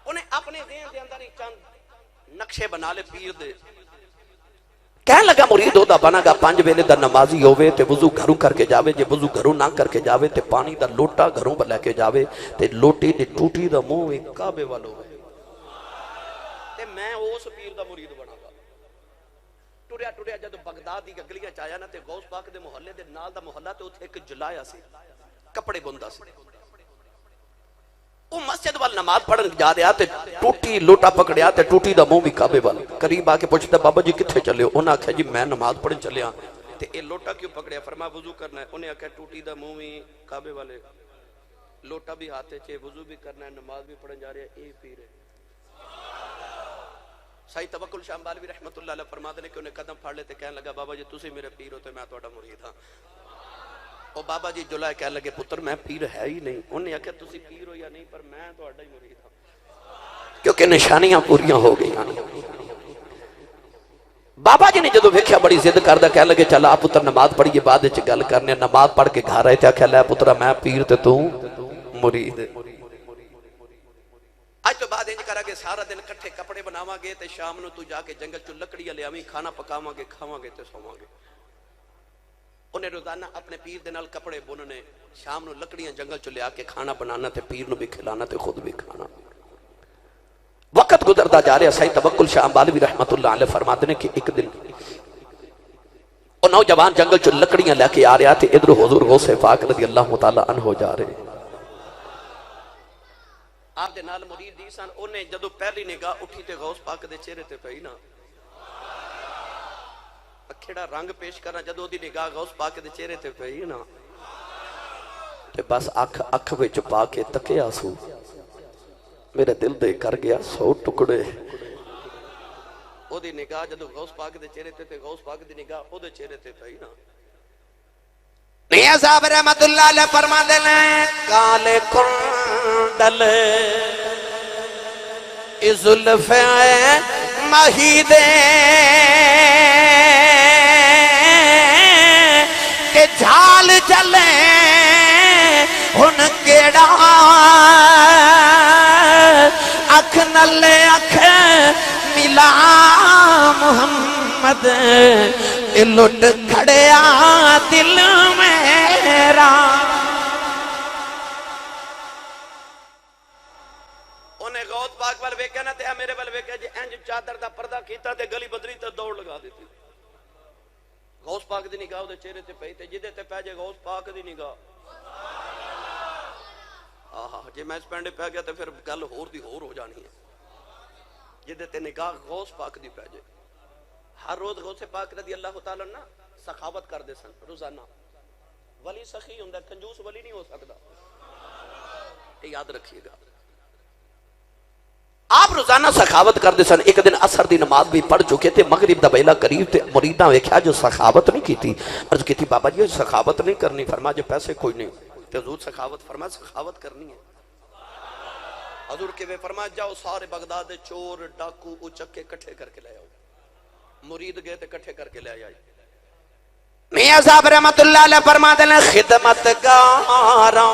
انہیں اپنے ذہن دے اندر چند نقشے بنا لے پیر دے. کہنے لگا مرید ہوتا بنا گا 5 ویلے دا نمازی ہوئے تے وضو گھروں کر کے جاوے. جے وضو گھروں نہ کر کے جاوے تے پانی دا لوٹا گھروں لے کے جاوے تے لوٹی دی ٹوٹی دا منہ ایک کعبے والو ہوئے تے میں اس پیر دا مرید بنا گا. ٹریا ٹریا جدو بغداد دی گلیاں چایا نا تے غوث پاک دے محلے دے نال دا محلہ تے اوتھے ایک جلایا سی, کپڑے بندا سی. وہ مسجد وال نماز پڑھن جا رہا تے ٹوٹی لوٹا پکڑیا تے ٹوٹی دا منہ بھی کعبے وال. قریب آ کے پوچھتا بابا جی کتھے چلے ہو؟ انہاں آکھیا جی میں نماز پڑھن چلیا. تے اے لوٹا کیوں پکڑیا؟ فرمایا وضو کرنا ہے. انہیں آکھیا ٹوٹی دا منہ بھی کعبے والے, لوٹا بھی ہاتھ چے, وضو بھی کرنا ہے, نماز بھی پڑھن جا رہا ہے. اے پیر ہے. سائیں توکل شاہ بالوی رحمت اللہ علیہ فرماتے ہیں کہ انہیں قدم پھاڑ لیتے, کہنے لگا بابا جی تسی میرے پیر ہوتے, میں تہاڈا مرید ہاں. او بابا جی جلائے کہنے لگے پتر میں پیر ہے ہی نہیں. انہیں آکھیا تسی پیر ہو یا نہیں پر میں تہاڈا ہی مرید ہاں, کیونکہ نشانیاں پوریاں ہو گئی. بابا جی نے جدو ویکھیا بڑی ضد کردا, کہنے لگے چل آ پتر نماز پڑھیے بعد وچ گل کرنے. نماز پڑھ کے گھر آئے تے آکھیا لے پترا میں پیر تے تو مرید. آج تو بعد انج کرا کہ سارا دن کٹھے کپڑے بناواں گے تے شام نو تو جا کے جنگل چ لکڑیاں لے آویں, کھانا پکاواں گے, کھاواں گے تے سوواں گے. انہیں روزانہ اپنے پیر دے نال کپڑے بننے، شام نو لکڑیاں جنگل چ لیا کے کھانا بنانا تے پیر نو بھی کھلانا تے خود بھی کھانا۔ وقت گزرتا جا رہا، سید توکل شاہ بالوی رحمت اللہ علیہ فرماتے ہیں کہ ایک دن وہ نوجوان جنگل چ لکڑیاں لے کے آ رہا تھے، ادھر حضور غوث پاک رضی اللہ تعالی عنہ جا رہے۔ آپ دے نال مرید دی سن، انہیں جدو پہلی نگاہ اٹھی تے غوث پاک دے چہرے تے پئی نا، اکھڑا رنگ پیش کرنا، جدو دی نگاہ غوث پاک دے چہرے تے پئی نا تے بس اکھ وچ پا کے تکیا سو، میرے دل دے کر گیا 100 ٹکڑے۔ او دی نگاہ جدو غوث پاک دے چہرے تے غوث پاک دی نگاہ او دے چہرے تے پئی نا۔ میاں صاحب رحمت اللہ علیہ فرما دینے کالے کنڈل زلف مہی دے کہ جھال چلے ہن کیڑا اکھ نلے اکھ ملا محمد لٹ کھڑیا دل میرا۔ انہیں غوث پاک وال ویکھیا نا تے میرے وال ویکھیا جی انج چادر دا پردہ کیتا تے گلی بدری تے دوڑ لگا دیتی۔ غوث پاک دی نگاہ دے چہرے تے پئی تے جدے تے پہ جے غوث پاک دی نگاہ جی میں اس پینڈے پہ گیا تے پھر گل ہور دی ہور ہو جانی ہے۔ جدے تے نگاہ غوث پاک دی پہ جے، ہر روز غوث پاک رضی اللہ تعالیٰ نا سخاوت کر دے سن روزانہ۔ ولی سخی ہوندہ، کنجوس ولی نہیں ہو سکتا، یہ یاد رکھیے گا۔ آپ روزانہ سخاوت کر دے سن۔ ایک دن عصر دی نماز بھی پڑھ چکے تھے، مغرب دا ویلا قریب تے مریداں ویکھیا جو سخاوت نہیں کی تھی، عرض کی تھی بابا جی سخاوت نہیں کرنی، فرما جو پیسے کوئی نہیں تے حضور سخاوت فرما سخاوت کرنی ہے۔ حضور کے وہ فرما جاؤ سارے بغداد چور ڈاکو اچکے کٹھے کر کے لے آؤ۔ مرید گئے تے کٹھے کر کے لے آئے۔ میاں صاحب رحمت اللہ علیہ فرما دینے خدمت گاراں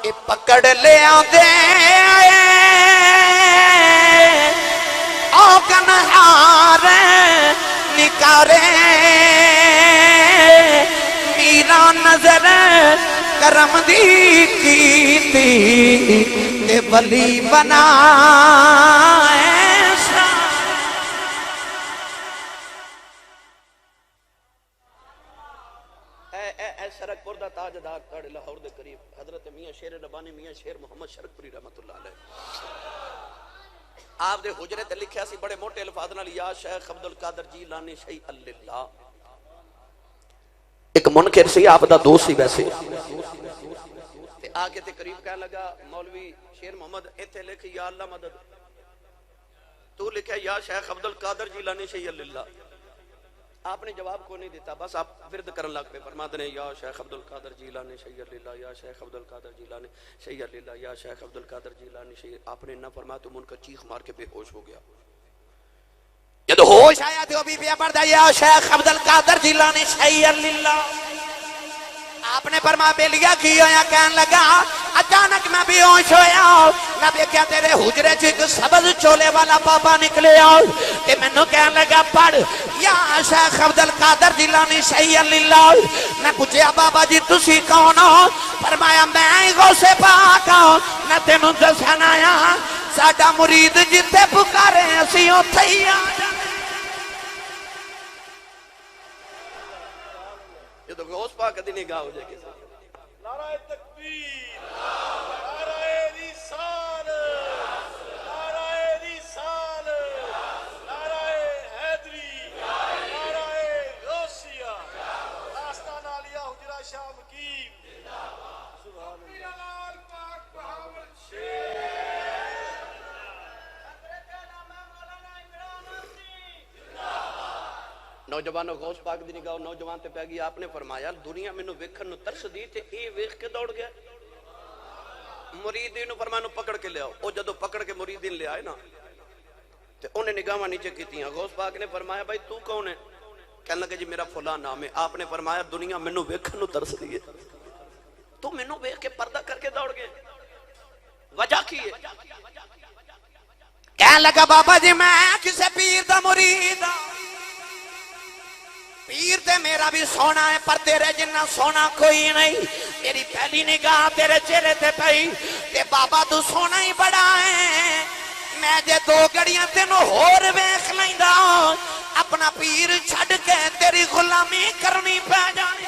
اے پکڑ لے آدے او کنہار نکارے میرا نظر کرم دی کیتی تے ولی بنا شرک پور دا تاجدار تاڑ لاہور دے قریب حضرت میاں شیر ربانی میاں شیر محمد شرک پوری رحمت اللہ علیہ آپ دے حجرے تے لکھیا سی بڑے موٹے الفاظ نال یا شیخ عبدالقادر جیلانی شیئا للہ۔ ایک منکر سی آپ دا دوست سی ویسے تے آگے تے قریب کہنے لگا مولوی شیر محمد ایتھے لکھ یا اللہ مدد، تو لکھا یا شیخ عبدالقادر جیلانی شیئا للہ۔ آپ نے جواب کو نہیں دیتا، بس آپ ورد کرن لگ پہ فرماتے ہیں یا شیخ عبدالقادر جیلانی شیئا للہ یا شیخ عبدالقادر جیلانی شیئا للہ یا شیخ عبدالقادر جیلانی شیئا۔ آپ نے نہ فرمایا تو ان کا چیخ مار کے بے ہوش ہو گیا۔ جب ہوش آیا تو بھی پیا پڑھتا یا شیخ عبدالقادر جیلانی شیئا للہ۔ آپ نے فرمایا بے لیا کی ہویا کہنے لگا اچانک میں بھی ہوش ہویا، میں دیکھیا تیرے حجرے چ ایک سبز چولے والا بابا نکلے آؤ تے مینوں کہنے لگا پڑھ یا شیخ عبدالقادر جیلانی شیئا للہ۔ میں پوچھیا بابا جی تسی کون ہو؟ فرمایا میں غوث پاک ہوں، میں تینوں دسن آیا ساڈا مرید جتھے پکارے اسی اوتھے ہی آ جانے۔ یہ تو غوث پاک دی نگاہ ہو جائے گی۔ نعرہ تکبیر، نعرہ رسالت، نعرہ رسالت، نعرہ حیدری، نعرہ غوثیہ، آستانہ عالیہ حجرہ شاہ مقیم، سبحان اللہ پاک بہاول شیر، نوجوانوں غوث پاک دی نگاہ نوجوان تے پہ گئی۔ آپ نے فرمایا دنیا میں نو ویکھن نو ترس دی تے اے ویکھ کے دوڑ گیا۔ مریدین نو فرمایا نو پکڑ کے لے آؤ۔ او جدو پکڑ کے مریدین لے آئے نا تے انہیں نگاہاں نیچے کیتیاں۔ غوث پاک نے فرمایا بھائی تو کون ہے؟ کہنے لگا جی میرا فلاں نام ہے۔ آپ نے فرمایا دنیا میں نو ویکھن نو ترس دی ہے، تو میں نو ویکھ کے پردہ کر کے دوڑ گئے، وجہ کی ہے؟ کہنے لگا بابا جی میں کسے پیر دا مرید ہوں، پیر تے میرا بھی سونا ہے پر تیرے جنہ سونا کوئی نہیں. میری پہلی نگاہ تیرے چہرے تے پئی تے بابا تو سونا ہی بڑا ہے. میں جے دو گھڑیاں تینوں ہور ویکھ لیندا اپنا پیر چھڈ کے تیری غلامی کرنی پہ جانی.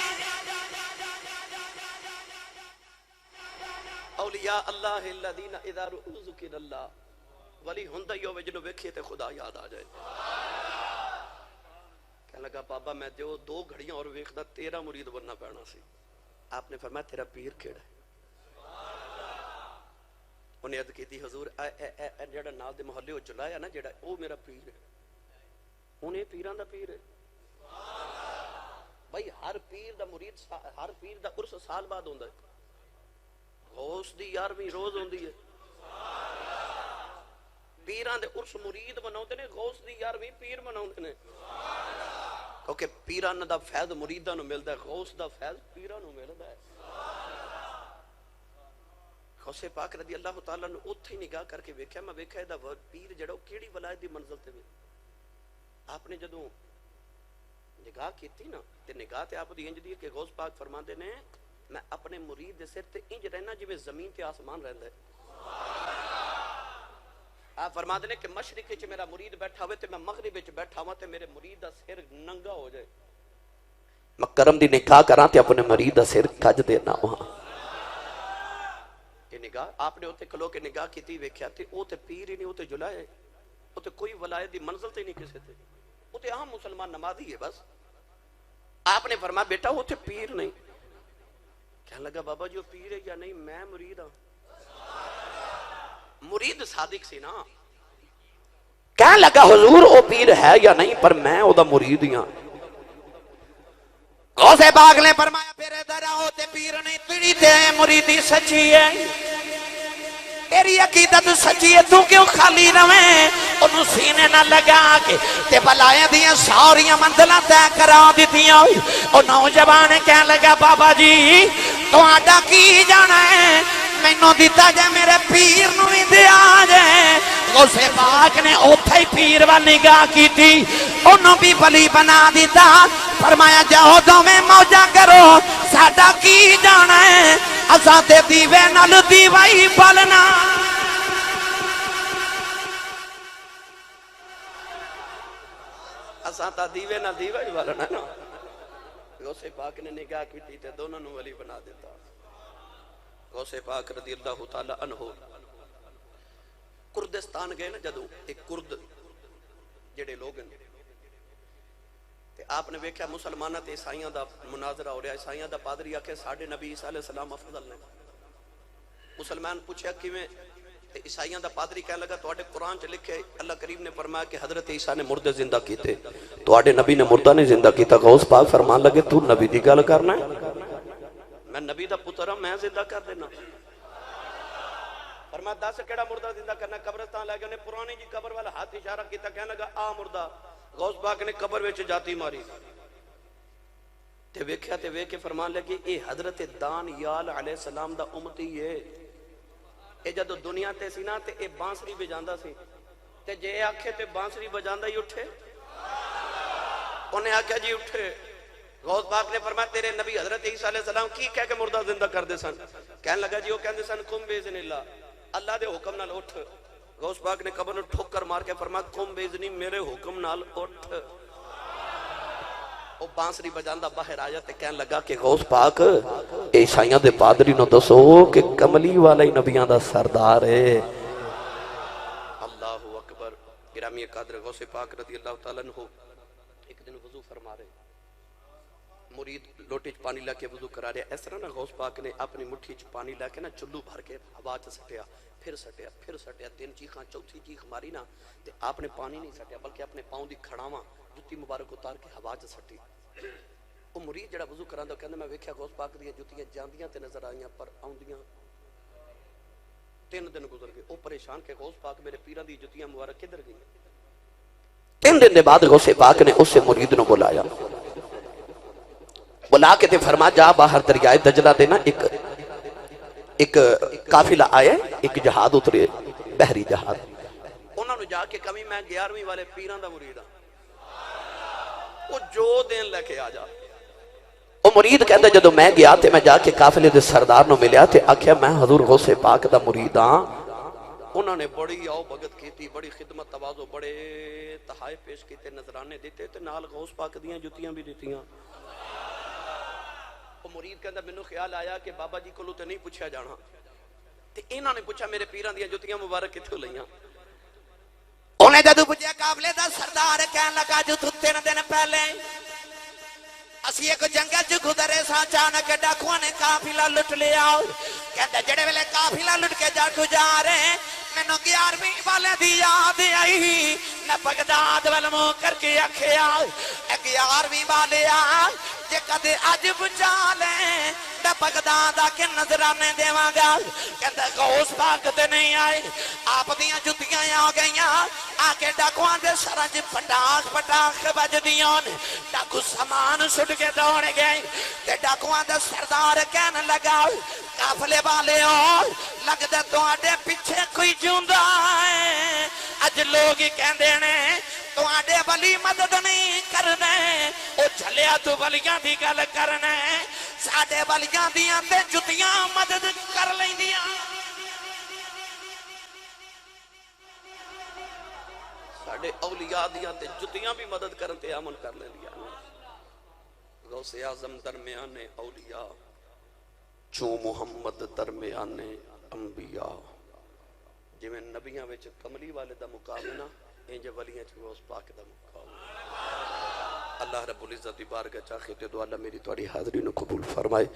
اولیاء اللہ الذین اذا رؤوا ذکر اللہ. ولی ہوندا ہی ہوے جنوں ویکھے تے خدا یاد آ جائے. کہنے لگا بابا میں جو دو گھڑیاں اور ویکھدا تیرا مرید بننا پینا سی. آپ نے فرمایا تیرا پیر کیڑا ہے؟ انہیں عرض کی حضور جڑا نال دے محلے ہو چلایا نا جڑا او میرا پیر ہے. انہیں پیران دا پیر ہے بھائی. ہر پیر دا مرید ہر پیر دا عرس سال بعد ہوندا ہے. غوث دی 11ویں روز ہوندی ہے. پیران دے عرس مرید مناؤندے نے, غوث دی 11ویں پیر مناؤندے نے. کیونکہ پیران دا فیض مریداں نو ملدا ہے, غوث دا فیض پیران نو ملدا ہے. غوث پاک رضی اللہ تعالیٰ نے اوتھے نگاہ کر کے ویکھیا, میں ویکھیا دا پیر جڑا او کیڑی ولایت دی منزل تے وے. آپ نے جدوں نگاہ کیتی نا تے نگاہ تے آپ دی انج دی کہ غوث پاک فرماندے نے میں اپنے مرید دے سر تے انج رہنا جویں زمین تے آسمان رہندا ہے. آپ فرماندے نے کہ مشرق وچ میرا مرید بیٹھا ہوئے تے میں مغرب وچ بیٹھا ہواں تے میرے مرید دا سر ننگا ہو جائے. میں کرم دی نکاح کراں تے اپنے مرید دا سر کج دینا وہاں. یہ نگاہ آپ نے اوتے کھلو کے نگاہ کیتی ویکھیا تے او تے پیر ہی نہیں, او تے جلائے, او تے کوئی ولایت دی منزل تے نہیں کسے تے, او تے عام مسلمان نمازی ہے بس. آپ نے فرمایا بیٹا وہ تے پیر نہیں. کہنے لگا بابا جو پیر ہے یا نہیں, میں مرید ہوں. مرید صادق سی نا. کہنے لگا حضور وہ پیر ہے یا نہیں پر میں او دا مرید ہی ہوں. غوث پاک نے فرمایا پھر ادھر آؤ تے پیر نہیں تیری تے مریدی سچی ہے, تیری عقیدت سچی ہے, تو کیوں خالی رہیں انہوں سینے نہ لگا کے تے بلائیں دیاں ساریاں منزلہ طے کرا دیتیاں. او نوجوان کہنے لگا بابا جی تو آڈا کی جانا ہے, میں نو دیتا جائے میرے پیر نو ہی دیا جائے. غوث پاک نے اوتھے ہی پیر و نگاہ کی تھی, انہوں بھی بلی بنا دیتا. فرمایا جاؤ دو میں موجہ کرو ساڈا کی جانا ہے, اساں تے دیوے نال دیوائی بلنا. اساں تا دیوے نہ دیوائی بلنا نا. غوث پاک نے نگاہ کی تھی تے دونوں نو ولی بنا دیتا. غوث پاک رضی اللہ تعالی عنہ کردستان گئے نا جدو, ایک کرد جڑے لوگ ہیں تے آپ نے ویکھیا مسلمانہ تے عیسائیاں دا مناظرہ ہو رہا. عیسائیاں دا پادری آکھے ساڑھے نبی عیسیٰ علیہ السلام افضل نے. مسلمان پوچھیا کیویں تے عیسائیاں دا پادری کہنے لگا تواڈے قرآن چ لکھے اللہ کریم نے فرمایا کہ حضرت عیسیٰ نے مردے زندہ کیتے, تواڈے نبی نے مردہ نہیں زندہ کیتا. غوث پاک فرمان لگے تو نبی دی گل کرنا ہے, میں نبی دا پتر ہوں, میں زندہ کر دینا. فرمایا دس کیڑا مردہ زندہ کرنا. قبرستان لے گئے, انہیں پرانی جی قبر والا ہاتھ اشارہ کیتا, کہنے لگا آ مردہ. غوث پاک نے قبر وچ جاتی ماری تے ویکھیا تے ویکھ کے فرمان لگے اے حضرت دان یال علیہ السلام دا امتی ہے. اے جدو دنیا تے سی نا تے اے بانسری بجاندا سی تے جے آکھے تے بانسری بجاندا ہی اٹھے. انہیں آکھیا جی اٹھے. غوث پاک نے فرمایا تیرے نبی حضرت عیسیٰ علیہ السلام کی کہہ کے مردہ زندہ کر دے سن. کہنے لگا جی وہ کہندے سن قم باذن اللہ, اللہ دے حکم نال اٹھ. غوث پاک نے قبر نوں ٹھوکر مار کے فرمایا قم باذنی, میرے حکم نال اٹھ. وہ بانسری بجاندا باہر آیا تے کہنے لگا کہ غوث پاک عیسائیاں دے پادری نو دسو کہ کملی والا ہی نبیاں دا سردار ہے. اللہ اکبر. گرامی قادر غوث پاک رضی اللہ تعالیٰ عنہ ایک دن وضو فرما رہے, مرید لوٹے چ پانی لے کے وضو کرا رہے. اس طرح نا غوث پاک نے اپنی مٹھی چ پانی لے کے نا چلو بھر کے ہوا چ سٹیا, پھر سٹیا, پھر سٹیا. تین چیخاں, چوتھی چیخ ماری نا تے آپ نے پانی نہیں سٹیا بلکہ اپنے پاؤں دی کھڑاواں جُتی مبارک اتار کے ہوا چ سٹی. وہ مرید جڑا وضو کراندا کہندا میں ویکھیا غوث پاک دی جُتیاں جاندیاں تے نظر آئیاں پر آوندیاں 3 دن گزر گئے. وہ پریشان کہ غوث پاک میرے پیراں دی جُتیاں مبارک کدھر گئیں. 3 دن دے بعد غوث پاک نے اس سے مرید نو بلایا, بلا کے تے فرما جا باہر دریائے دجلہ دینا ایک قافلہ آیا, ایک جہاد اترے, بحری جہاد. انہوں نے جا کے کمی میں 11ویں والے پیران دا مرید ہوں. کو جو دین لے کے آ جا. وہ مرید کہتا جدو میں گیا تے میں جا کے قافلے دے سردار نو ملیا تے آکھیا میں حضور غوث پاک دا مرید ہاں. انہوں نے بڑی آؤ بھگت کیتی, بڑی خدمت تواضع, بڑے تحائف پیش کیتے, نذرانے دیتے تے نال غوث پاک دیاں جتیاں بھی دیتیاں. وہ مرید کہندا مینوں خیال آیا کہ بابا جی کولوں تے نہیں پوچھا جانا, تے انہاں نے پوچھا میرے پیراں دیاں جتیاں مبارک کتھوں لئیاں. انہیں جدو پوچھا قافلے دا سردار کہن لگا جو 3 دن پہلے اسی ایک جنگل چ گزرے سا, اچانک ڈاکواں نے قافلہ لٹ لیا. کہندا جڑے ویلے قافلہ لٹ کے ڈاکو جا رہے مینوں 11ویں والے دی یاد آئی. میں بغداد ول منہ کر کے آکھیا 11ویں والے آ جے کدے اج بچا لے میں بغداد آ کے نظرانے دیواں گا. کہندا غوث پاک تے نہیں آئے, آپ دیاں جتیاں آ گئیاں, آ کے ڈاکواں دے سراں چ پٹاخ پٹاخ بجدیاں نے. ڈاکو سامان سٹ کے دوڑ گئے تے ڈاکواں دا سردار کہن لگا قافلے والے لگدا تواڈے پیچھے کوئی جوندا ہے. اج لوگ کہندے نے تواڈے ولی مدد نہیں کرنے, او جھلیا تو ولیاں دی گل کرنے, ساڈے ولیاں دیاں تے جتیاں مدد کر لیندیاں. ساڈے اولیاء دیاں تے جتیاں بھی مدد کرن تے عمل کر لیندیاں. غوث اعظم درمیان اولیاء چوں محمد درمیان انبیاء. جویں نبیاں وچ کملی والے دا مقام ہے نا, انج ولیاں چ غوث پاک دا مقام. اللہ رب العزت دی بارگاہ چاہے تے دعا اللہ میری تواڈی حاضری نو قبول فرمائے.